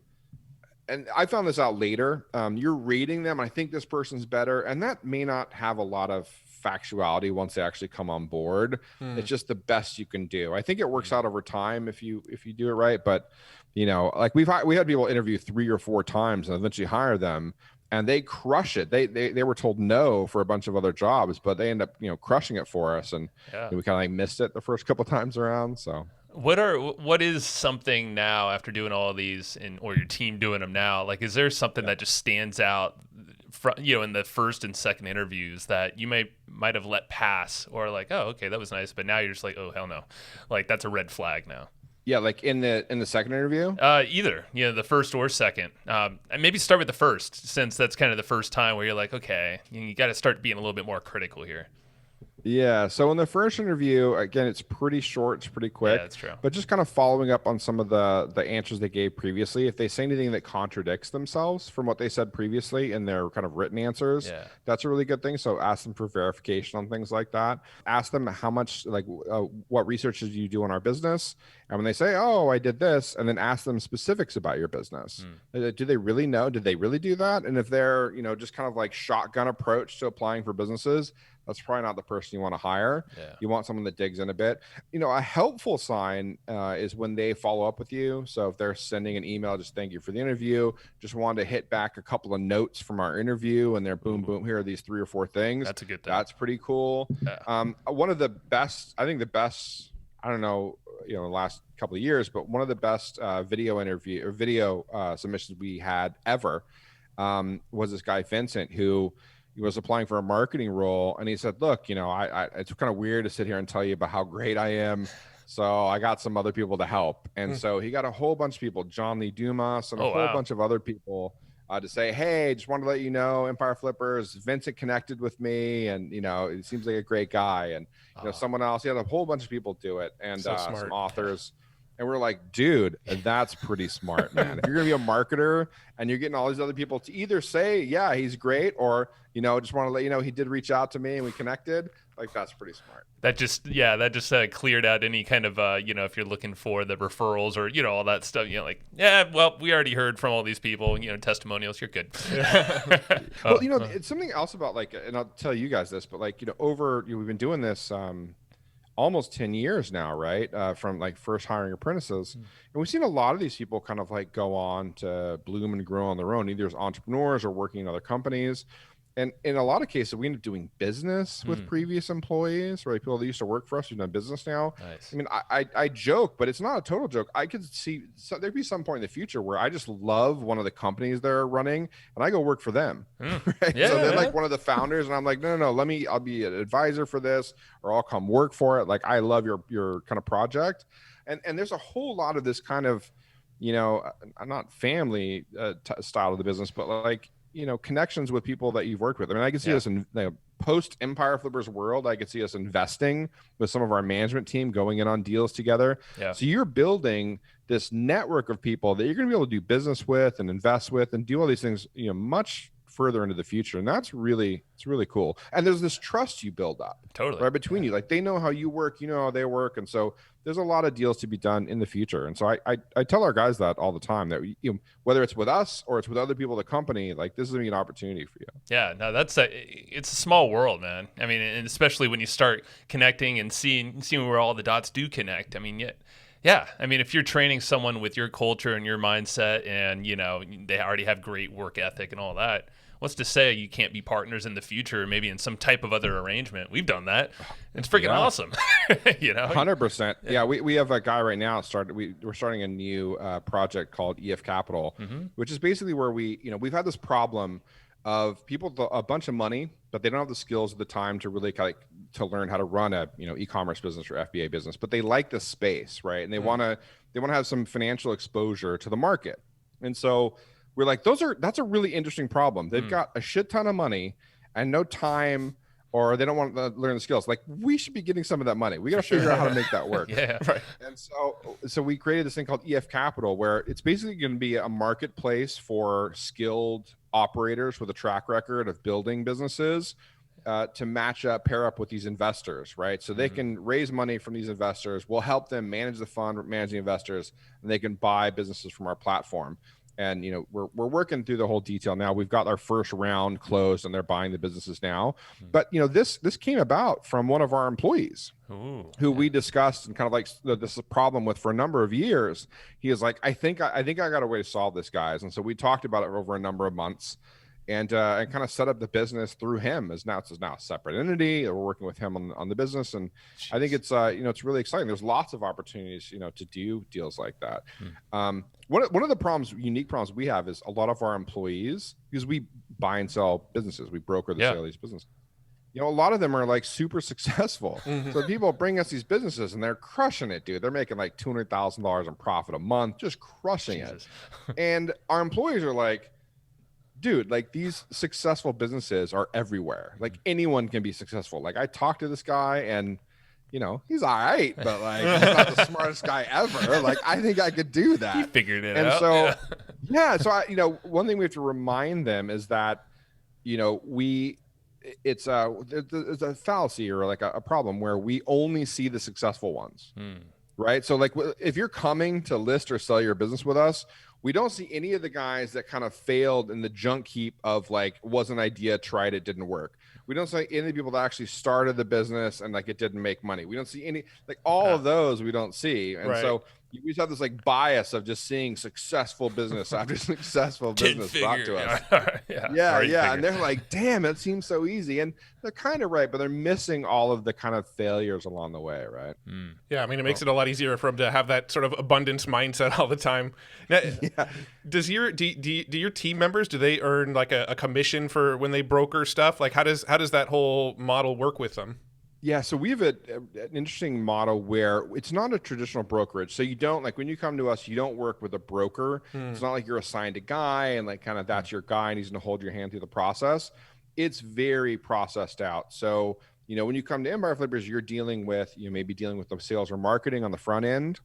And I found this out later. You're rating them. I think this person's better, and that may not have a lot of factuality once they actually come on board. It's just the best you can do. I think it works out over time if you do it right, but like we had people interview 3 or 4 times and eventually hire them, and they crush it. They were told no for a bunch of other jobs, but they end up crushing it for us, and we kind of like missed it the first couple times around. So what is something now after doing all of these, or your team doing them now, like is there something that just stands out in the first and second interviews that you might have let pass, or like, oh, okay, that was nice, but now you're just like, oh, hell no, like that's a red flag now? Yeah, like in the second interview. Either, the first or second. And maybe start with the first, since that's kind of the first time where you're like, okay, you got to start being a little bit more critical here. Yeah. So in the first interview, again, it's pretty short, it's pretty Yeah, quick, that's true. but just kind of following up on some of the answers they gave previously. If they say anything that contradicts themselves from what they said previously in their kind of written answers, Yeah. that's a really good thing. So ask them for verification on things like that. Ask them how much, like, what research did you do on our business? And when they say, "Oh, I did this," and then ask them specifics about your business. Do they really know? Did they really do that? And if they're, just kind of like shotgun approach to applying for businesses, that's probably not the person you want to hire. Yeah. You want someone that digs in a bit. A helpful sign is when they follow up with you. So if they're sending an email, just thank you for the interview, just wanted to hit back a couple of notes from our interview, and they're boom, boom, here are these 3 or 4 things. That's a good thing. That's pretty cool. Yeah. One of the best, I think the best, I don't know, the last couple of years, but one of the best video submissions we had ever was this guy, Vincent, who he was applying for a marketing role, and he said, "Look, I it's kind of weird to sit here and tell you about how great I am, so I got some other people to help." And so he got a whole bunch of people, John Lee Dumas and a whole bunch of other people to say, "Hey, just wanted to let you know, Empire Flippers, Vincent connected with me, and it seems like a great guy." And someone else, he had a whole bunch of people do it, and some authors. And we're like, dude, that's pretty smart, man. If you're going to be a marketer and you're getting all these other people to either say, yeah, he's great, or, just want to let you know he did reach out to me and we connected, like, that's pretty smart. That just cleared out any kind of, if you're looking for the referrals or, all that stuff, well, we already heard from all these people, testimonials, you're good. Well, it's something else about, like, and I'll tell you guys this, but, like, we've been doing this, almost 10 years now, right? From like first hiring apprentices. And we've seen a lot of these people kind of like go on to bloom and grow on their own, either as entrepreneurs or working in other companies. And in a lot of cases, we end up doing business with previous employees, right? People that used to work for us who've done business now. Nice. I mean, I joke, but it's not a total joke. I could see there'd be some point in the future where I just love one of the companies they're running and I go work for them. Right? Yeah, so they're like one of the founders, and I'm like, no, I'll be an advisor for this, or I'll come work for it. Like, I love your kind of project. And there's a whole lot of this kind of, not family style of the business, but like, connections with people that you've worked with. I mean, I can see us in post Empire Flippers world. I could see us investing with some of our management team, going in on deals together. Yeah. So you're building this network of people that you're going to be able to do business with and invest with and do all these things, much further into the future. And it's really cool. And there's this trust you build up right between you. Like, they know how you work, how they work. And so there's a lot of deals to be done in the future. And so I tell our guys that all the time, that whether it's with us or it's with other people in the company, like, this is gonna be an opportunity for you. Yeah, no, it's a small world, man. I mean, and especially when you start connecting and seeing where all the dots do connect. I mean, yeah. I mean, if you're training someone with your culture and your mindset, and they already have great work ethic and all that, what's to say you can't be partners in the future, maybe in some type of other arrangement? We've done that. It's freaking awesome. 100%. Yeah, we have a guy right now we're starting a new project called EF Capital, which is basically where we've had this problem of people with a bunch of money, but they don't have the skills at the time to really to learn how to run a e-commerce business or FBA business, but they like the space, right? And they want to have some financial exposure to the market. And so we're like, that's a really interesting problem. They've got a shit ton of money and no time, or they don't want to learn the skills. Like, we should be getting some of that money. We got to figure out how to make that work. Yeah, right. And so we created this thing called EF Capital, where it's basically going to be a marketplace for skilled operators with a track record of building businesses to pair up with these investors, right? So they can raise money from these investors. We'll help them manage the fund, manage the investors, and they can buy businesses from our platform. And we're working through the whole detail now. We've got our first round closed, and they're buying the businesses now. But this came about from one of our employees who we discussed and kind of like this problem with for a number of years. He was like, I think I got a way to solve this, guys. And so we talked about it over a number of months, and kind of set up the business through him. It's now a separate entity. We're working with him on the business, and I think it's it's really exciting. There's lots of opportunities to do deals like that. One of the unique problems we have is a lot of our employees, because we buy and sell businesses, we broker the sale of these businesses. you know, a lot of them are like super successful. So people bring us these businesses and they're crushing it, dude. They're making like $200,000 in profit a month, just crushing it. And our employees are like, dude, like these successful businesses are everywhere. Like anyone can be successful. Like I talked to this guy and, you know, he's all right, but like he's not the smartest guy ever. Like I think I could do that. He figured it and out. so, yeah. So I, you know, one thing we have to remind them is that, you know, it's a fallacy or like a problem where we only see the successful ones, right? So like if you're coming to list or sell your business with us, we don't see any of the guys that kind of failed in the junk heap of like was an idea, tried it, didn't work. We don't see any of the people that actually started the business and like it didn't make money. We don't see any, like all of those we don't see. And so we just have this like bias of just seeing successful business after successful business brought to us. Yeah. And they're like, damn, it seems so easy. And they're kind of right, but they're missing all of the kind of failures along the way, right? Yeah, I mean, it makes it a lot easier for them to have that sort of abundance mindset all the time. Now, do your team members, do they earn like a commission for when they broker stuff? Like how does that whole model work with them? Yeah, so we have an interesting model where it's not a traditional brokerage. So you don't, like when you come to us, you don't work with a broker. It's not like you're assigned a guy and like kind of that's your guy and he's going to hold your hand through the process. It's very processed out. So, you know, when you come to Empire Flippers, you're dealing with, you may be dealing with the sales or marketing on the front end.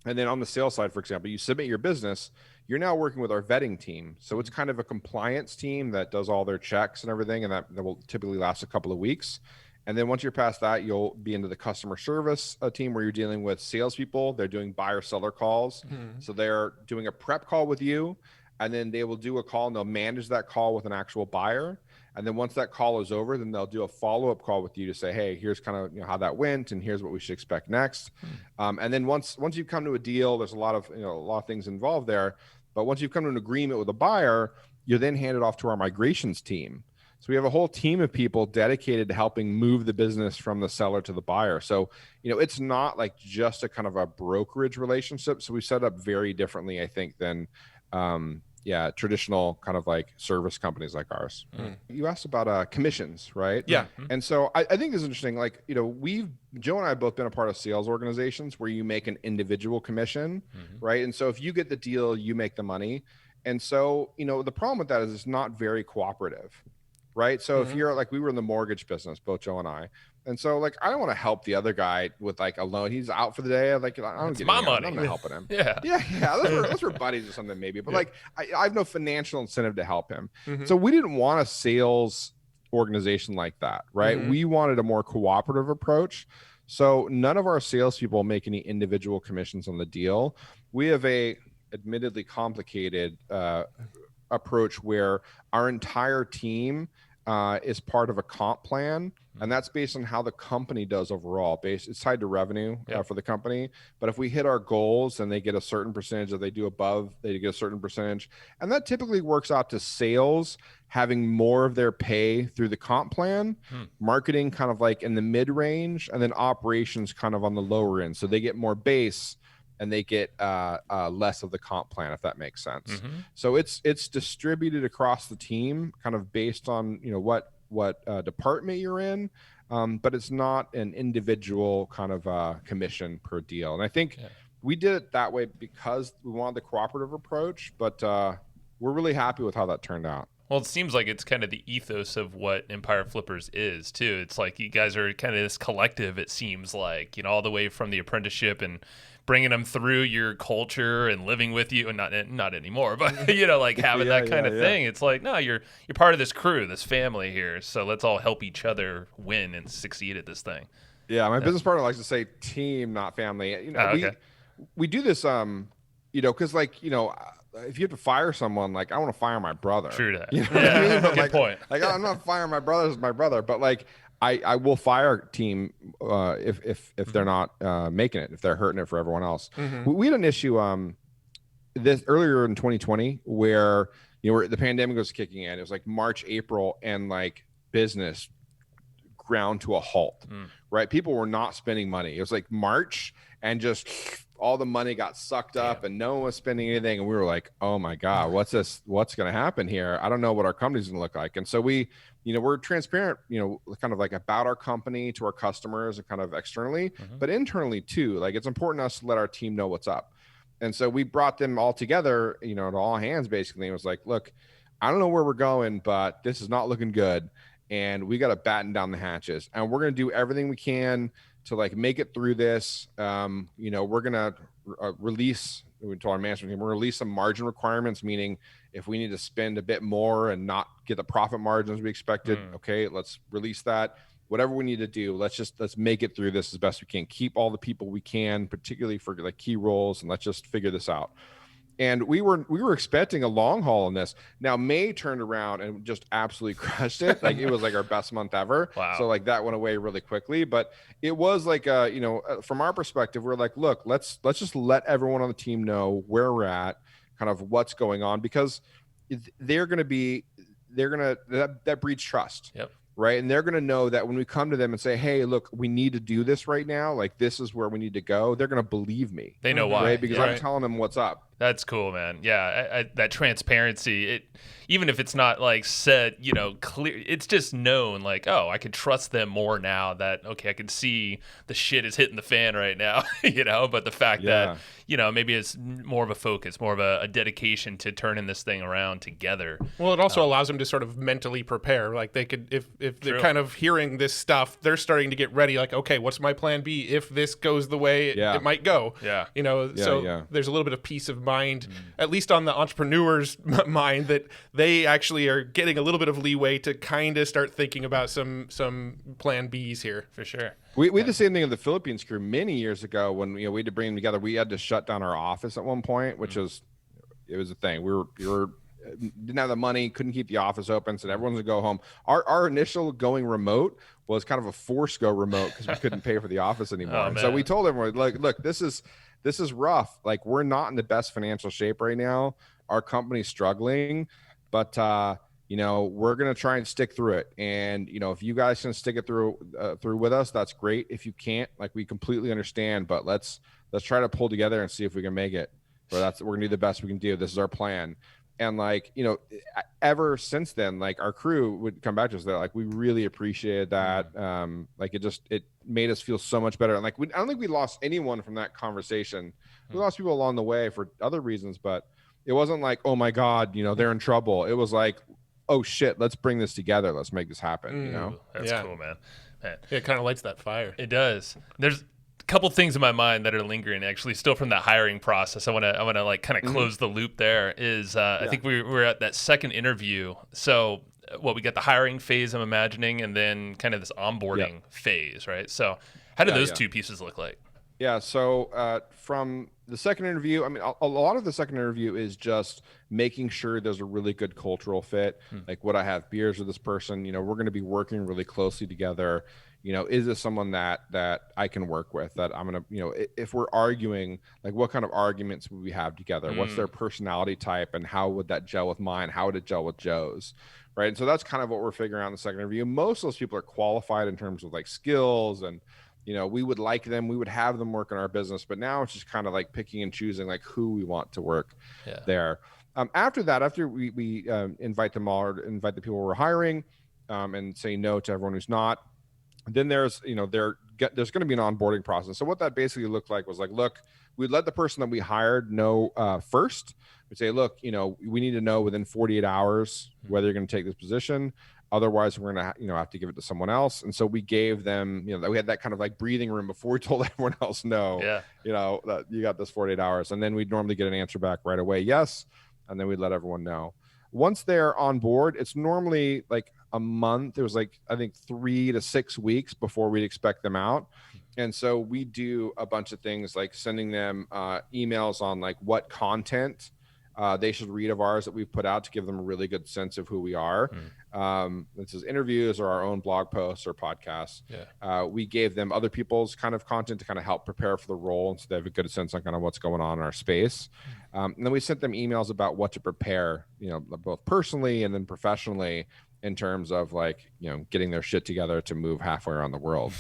And then on the sales side, for example, you submit your business, you're now working with our vetting team. So it's kind of a compliance team that does all their checks and everything. And that will typically last a couple of weeks. And then once you're past that, you'll be into the customer service team where you're dealing with salespeople. They're doing buyer seller calls. So they're doing a prep call with you, and then they will do a call and they'll manage that call with an actual buyer. And then once that call is over, then they'll do a follow-up call with you to say, hey, here's kind of, you know, how that went and here's what we should expect next. And then once you come to a deal, there's a lot of things involved there. But once you've come to an agreement with a buyer, you're then handed off to our migrations team. So we have a whole team of people dedicated to helping move the business from the seller to the buyer. So, you know, it's not like just a kind of a brokerage relationship. So we set up very differently, I think, than, traditional kind of like service companies like ours. You asked about commissions, right? Yeah. And so I think this is interesting. Like, you know, Joe and I have both been a part of sales organizations where you make an individual commission, right? And so if you get the deal, you make the money. And so, you know, the problem with that is it's not very cooperative. Right. So if you're like, we were in the mortgage business, both Joe and I. And so like, I don't want to help the other guy with like a loan. He's out for the day. Like, I don't get my money. I'm not helping him. Yeah. Those were buddies or something maybe, but like, I have no financial incentive to help him. So we didn't want a sales organization like that. Right. We wanted a more cooperative approach. So none of our salespeople make any individual commissions on the deal. We have a admittedly complicated, approach where our entire team is part of a comp plan, and that's based on how the company does overall. It's tied to revenue for the company. But if we hit our goals, then they get a certain percentage. If they do above, they get a certain percentage, and that typically works out to sales having more of their pay through the comp plan, marketing kind of like in the mid range, and then operations kind of on the lower end. So they get more base and they get less of the comp plan, if that makes sense. So it's distributed across the team, kind of based on, you know, what department you're in, but it's not an individual kind of commission per deal. And I think we did it that way because we wanted the cooperative approach, but we're really happy with how that turned out. Well, it seems like it's kind of the ethos of what Empire Flippers is, too. It's like you guys are kind of this collective, it seems like, you know, all the way from the apprenticeship and bringing them through your culture and living with you, and not anymore, but, you know, like having that kind of thing. It's like, no, you're part of this crew, this family here, so let's all help each other win and succeed at this thing. Yeah, my business partner likes to say team, not family. You know, we do this, you know, because like, you know, if you have to fire someone, like I want to fire my brother. True that. You know what I mean? But Good point. Like I'm not firing my brother as my brother, but like I will fire a team if they're not making it, if they're hurting it for everyone else. We had an issue this earlier in 2020 where, you know, where the pandemic was kicking in. It was like March, April, and like business ground to a halt. Right? People were not spending money. It was like March, and just all the money got sucked up and no one was spending anything. And we were like, oh my God, what's going to happen here? I don't know what our company's going to look like. And so we, we're transparent, kind of like about our company to our customers and kind of externally, but internally too. Like it's important to us to let our team know what's up. And so we brought them all together, to all hands basically. It was like, look, I don't know where we're going, but this is not looking good. And we got to batten down the hatches, and we're going to do everything we can to like make it through this. We're going to release, we told our management team, we're going to release some margin requirements, meaning if we need to spend a bit more and not get the profit margins we expected, okay, let's release that. Whatever we need to do, let's make it through this as best we can. Keep all the people we can, particularly for like key roles, and let's just figure this out. And we were expecting a long haul on this. Now May turned around and just absolutely crushed it. Like it was like our best month ever. Wow. So like that went away really quickly. But it was like from our perspective, we're like, look, let's just let everyone on the team know where we're at, kind of what's going on, because that breeds trust. Yep. Right. And they're going to know that when we come to them and say, hey, look, we need to do this right now. Like this is where we need to go. They're going to believe me. They know why. Right? Because I'm telling them what's up. That's cool, man. Yeah, that transparency, even if it's not like said, clear, it's just known like, oh, I could trust them more now that, okay, I can see the shit is hitting the fan right now, but the fact that, maybe it's more of a focus, more of a dedication to turning this thing around together. Well, it also allows them to sort of mentally prepare. Like they could, if they're kind of hearing this stuff, they're starting to get ready. Like, okay, what's my plan B if this goes the way it might go? Yeah. There's a little bit of peace of mind, at least on the entrepreneur's mind, that they actually are getting a little bit of leeway to kind of start thinking about some plan Bs here. For sure. We did the same thing in the Philippines crew many years ago when we had to bring them together. We had to shut down our office at one point, which was a thing. We were didn't have the money, couldn't keep the office open, so everyone's gonna go home. Our initial going remote was kind of a forced go remote because we couldn't pay for the office anymore. So we told everyone, look, this is rough. Like we're not in the best financial shape right now. Our company's struggling, but we're gonna try and stick through it. And if you guys can stick it through with us, that's great. If you can't, like we completely understand. But let's try to pull together and see if we can make it. But we're gonna do the best we can do. This is our plan. And like ever since then, like our crew would come back to us. They're like, we really appreciated that. Like it made us feel so much better. And like I don't think we lost anyone from that conversation. We lost people along the way for other reasons, but it wasn't like, oh my God, they're in trouble. It was like, oh shit, let's bring this together. Let's make this happen. That's cool, man. It kind of lights that fire. It does. There's a couple things in my mind that are lingering, actually, still from that hiring process. I want to like kind of close the loop. There is, I think we were at that second interview. So, we got the hiring phase, I'm imagining, and then kind of this onboarding phase, right? So, how do those two pieces look like? Yeah. So from the second interview, I mean, a lot of the second interview is just making sure there's a really good cultural fit. Like, would I have beers with this person? We're going to be working really closely together. Is this someone that I can work with, that I'm going to, if we're arguing, like what kind of arguments would we have together? What's their personality type and how would that gel with mine? How would it gel with Joe's? Right. And so that's kind of what we're figuring out in the second interview. Most of those people are qualified in terms of like skills and, we would like them, we would have them work in our business, but now it's just kind of like picking and choosing like who we want to work there. After that, after we invite them all, or invite the people we're hiring and say no to everyone who's not, then there's going to be an onboarding process. So what that basically looked like was like, look, we'd let the person that we hired know first. We'd say, look, we need to know within 48 hours whether you're going to take this position. Otherwise, we're going to have to give it to someone else. And so we gave them, we had that kind of like breathing room before we told everyone else no. That you got this 48 hours. And then we'd normally get an answer back right away, yes. And then we'd let everyone know. Once they're on board, it's normally like a month. It was like, I think 3 to 6 weeks before we'd expect them out. And so we do a bunch of things like sending them emails on like what content they should read of ours that we've put out to give them a really good sense of who we are. This is interviews or our own blog posts or podcasts. We gave them other people's kind of content to kind of help prepare for the role, and so they have a good sense on kind of what's going on in our space. And then we sent them emails about what to prepare, both personally and then professionally in terms of like, getting their shit together to move halfway around the world.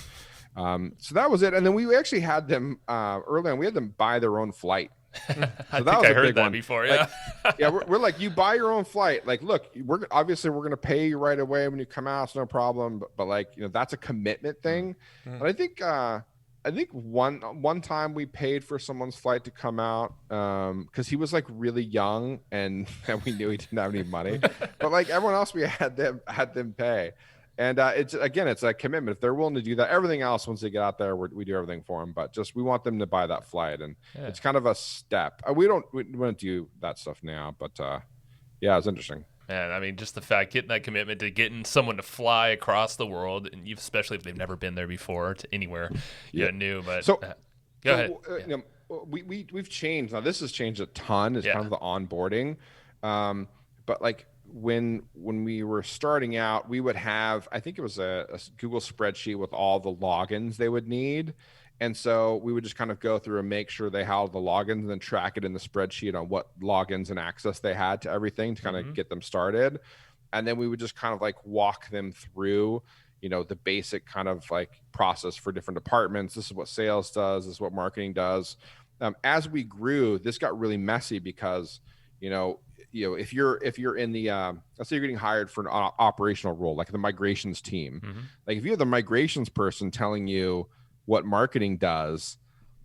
So that was it. And then we actually had them early on. We had them buy their own flight. I So think that was I a heard big that one. before. Like, Yeah. yeah, we're like, you buy your own flight. Like, look, we're going to pay you right away when you come out. It's no problem. But like, that's a commitment thing. And I think one time we paid for someone's flight to come out because he was like really young and we knew he didn't have any money. But like everyone else, we had them pay. And it's a commitment. If they're willing to do that, everything else, once they get out there, we do everything for them. But just we want them to buy that flight, and it's kind of a step. We don't do that stuff now, but yeah, it's interesting. Man, I mean, just the fact getting that commitment to getting someone to fly across the world, and especially if they've never been there before to anywhere new. But go ahead. We've changed now. This has changed a ton. It's kind of the onboarding, but like. When we were starting out, we would have, I think it was a Google spreadsheet with all the logins they would need. And so we would just kind of go through and make sure they had all the logins and then track it in the spreadsheet on what logins and access they had to everything to kind of get them started. And then we would just kind of like walk them through, the basic kind of like process for different departments. This is what sales does. This is what marketing does. As we grew, this got really messy because, if you're in the let's say you're getting hired for an operational role like the migrations team, like if you have the migrations person telling you what marketing does,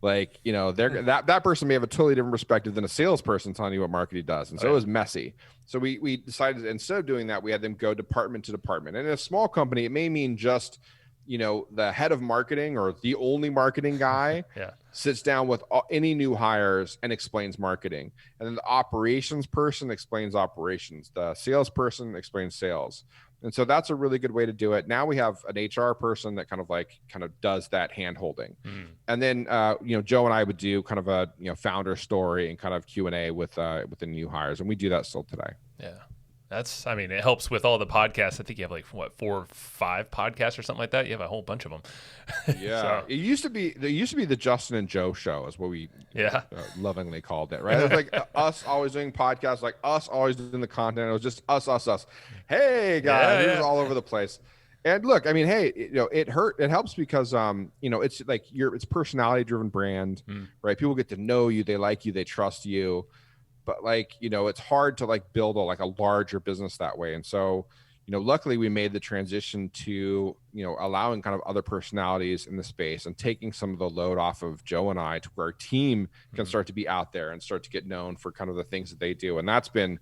like that person may have a totally different perspective than a salesperson telling you what marketing does, and so it was messy. So we decided instead of doing that, we had them go department to department. And in a small company, it may mean just the head of marketing or the only marketing guy sits down with any new hires and explains marketing. And then the operations person explains operations. The salesperson explains sales. And so that's a really good way to do it. Now we have an HR person that kind of does that hand holding. And then, Joe and I would do kind of a, founder story and kind of Q&A with the new hires. And we do that still today. Yeah. It helps with all the podcasts. I think you have like 4 or 5 podcasts or something like that. You have a whole bunch of them. Yeah. So. There used to be the Justin and Joe show is what we lovingly called it, right? It was like us always doing podcasts, like us always doing the content. It was just us. Hey guys, it was all over the place. And look, I mean, hey, it helps because it's like it's personality driven brand, right? People get to know you, they like you, they trust you. But like, it's hard to like build a larger business that way. And so, luckily we made the transition to, allowing kind of other personalities in the space and taking some of the load off of Joe and I to where our team can start to be out there and start to get known for kind of the things that they do. And that's been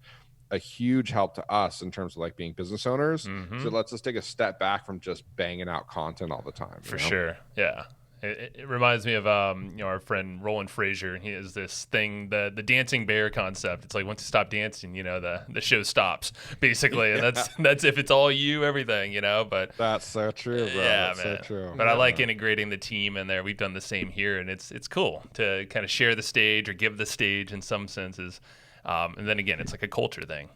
a huge help to us in terms of like being business owners. So it lets us take a step back from just banging out content all the time. For sure. Yeah. It reminds me of our friend Roland Frazier. He has this thing, the dancing bear concept. It's like once you stop dancing, the show stops basically, and that's if it's all you, everything, But that's so true, bro. Yeah, that's man. So true. But I like integrating the team in there. We've done the same here, and it's cool to kind of share the stage or give the stage in some senses. And then again, it's like a culture thing.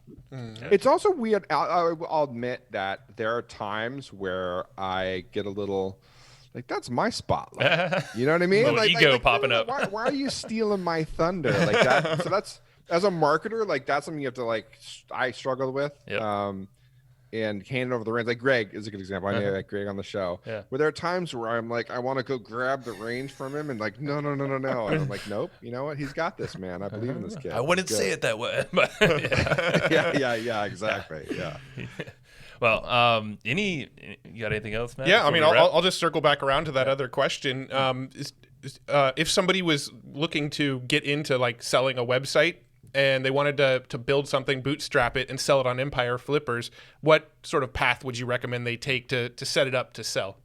It's also weird. I'll admit that there are times where I get a little. Like, that's my spotlight. You know what I mean? Like ego popping up. Why are you stealing my thunder? Like that. So that's, as a marketer, like that's something you have to I struggle with. Yep. And hand over the reins. Like Greg is a good example. I know like Greg on the show. Yeah. Where there are times where I'm like, I want to go grab the reins from him and like, no. And I'm like, nope. You know what? He's got this, man. I believe in this kid. I wouldn't say it that way. But yeah, exactly. Yeah. Well, you got anything else, Matt? Yeah, I mean, I'll just circle back around to that other question. If somebody was looking to get into like selling a website and they wanted to build something, bootstrap it, and sell it on Empire Flippers, what sort of path would you recommend they take to set it up to sell?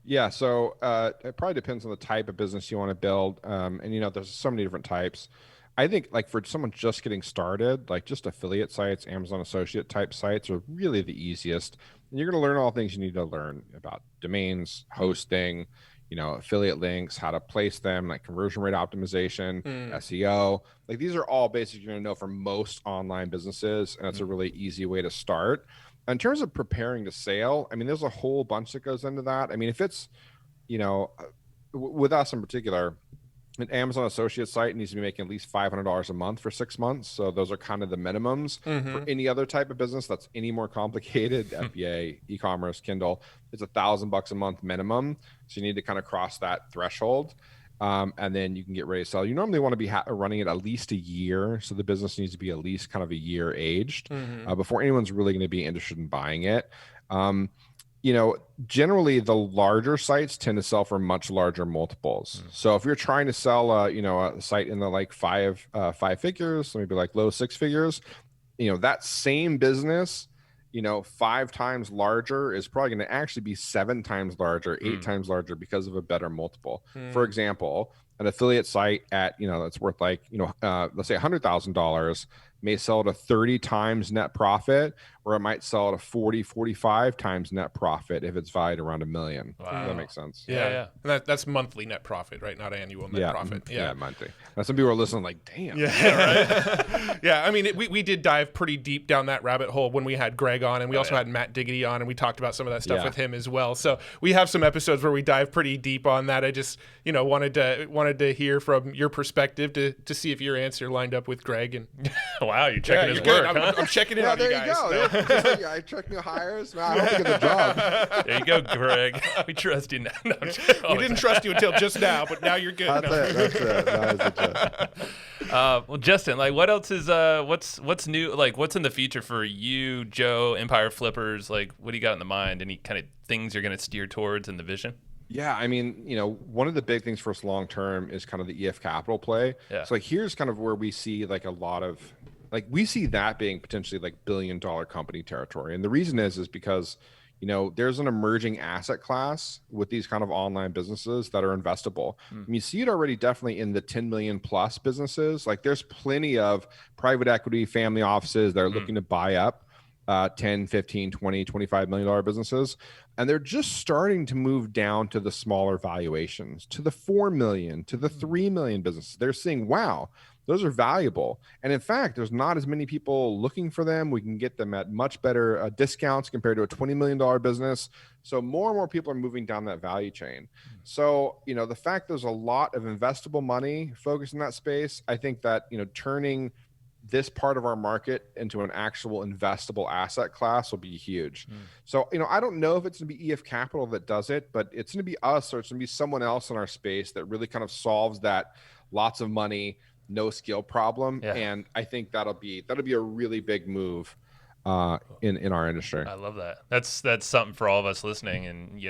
Yeah, so it probably depends on the type of business you want to build. And, there's so many different types. I think like for someone just getting started, like just affiliate sites, Amazon associate type sites are really the easiest. And you're going to learn all the things you need to learn about domains, hosting, affiliate links, how to place them, like conversion rate optimization, SEO. Like these are all basic you're going to know for most online businesses. And it's a really easy way to start. In terms of preparing to sale, I mean, there's a whole bunch that goes into that. I mean, if it's, with us in particular, an Amazon associate site needs to be making at least $500 a month for 6 months. So those are kind of the minimums. For any other type of business that's any more complicated, FBA, e-commerce, Kindle, it's $1,000 a month minimum. So you need to kind of cross that threshold. And then you can get ready to sell. You normally want to be running it at least a year. So the business needs to be at least kind of a year aged before anyone's really going to be interested in buying it. Generally the larger sites tend to sell for much larger multiples. So if you're trying to sell, a site in the like five figures, maybe like low six figures, that same business, 5 times larger is probably going to actually be 7 times larger, 8 times larger because of a better multiple. For example, an affiliate site at, that's worth like, let's say $100,000 may sell at a 30 times net profit, or it might sell at a 40, 45 times net profit if it's valued around $1 million. Wow. Does that make sense? Yeah. That's monthly net profit, right? Not annual net profit. Yeah, monthly. Now some people are listening like, damn. Yeah, right. Yeah, I mean, we did dive pretty deep down that rabbit hole when we had Greg on, and we also had Matt Diggity on, and we talked about some of that stuff with him as well. So we have some episodes where we dive pretty deep on that. I just, wanted to hear from your perspective to see if your answer lined up with Greg. And wow, you're checking his good. work. I'm checking it out, you guys. There you go. I check new hires. Man, I hope I get the job. There you go, Greg. We trust you now. No, we didn't trust you until just now, but now you're good. That's it. That is the job. Well, Justin, like, what else is what's new? Like, what's in the future for you, Joe, Empire Flippers? Like, what do you got in the mind? Any kind of things you're going to steer towards in the vision? Yeah, I mean, one of the big things for us long term is kind of the EF capital play. Yeah. So like here's kind of where we see like a lot of we see that being potentially like $1 billion company territory. And the reason is because there's an emerging asset class with these kind of online businesses that are investable. And you see it already definitely in the 10 million plus businesses. Like there's plenty of private equity family offices that are looking to buy up 10, 15, 20, $25 million businesses. And they're just starting to move down to the smaller valuations, to the 4 million, to the 3 million businesses. They're seeing, wow, those are valuable. And in fact, there's not as many people looking for them. We can get them at much better discounts compared to a $20 million business. So more and more people are moving down that value chain. So, the fact there's a lot of investable money focused in that space, I think that, turning this part of our market into an actual investable asset class will be huge. So, I don't know if it's going to be EF Capital that does it, but it's going to be us, or it's going to be someone else in our space that really kind of solves that lots of money, no skill problem. And I think that'll be a really big move in our industry. I love that. That's something for all of us listening and,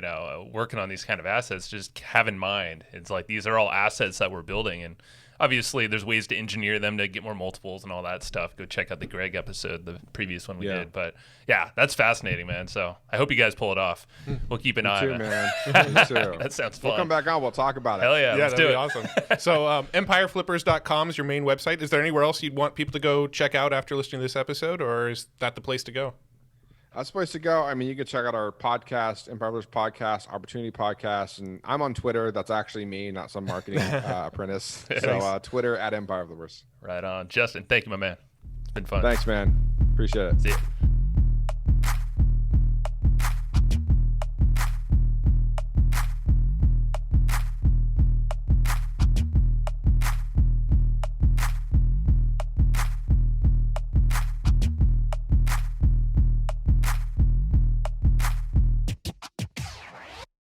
working on these kind of assets, just have in mind. It's like, these are all assets that we're building, and obviously there's ways to engineer them to get more multiples and all that stuff. Go check out the Greg episode, the previous one we did. But yeah, that's fascinating, man. So I hope you guys pull it off. We'll keep an eye on it. Me too. That sounds fun. We'll come back on. We'll talk about it. Hell yeah. Let's do it. Awesome. So empireflippers.com is your main website. Is there anywhere else you'd want people to go check out after listening to this episode, or is that the place to go? That's the place to go. I mean, you can check out our podcast, Empire Flippers Podcast, Opportunity Podcast, and I'm on Twitter. That's actually me, not some marketing apprentice. So Twitter at Empire Flippers. Right on. Justin, thank you, my man. It's been fun. Thanks, man. Appreciate it. See you.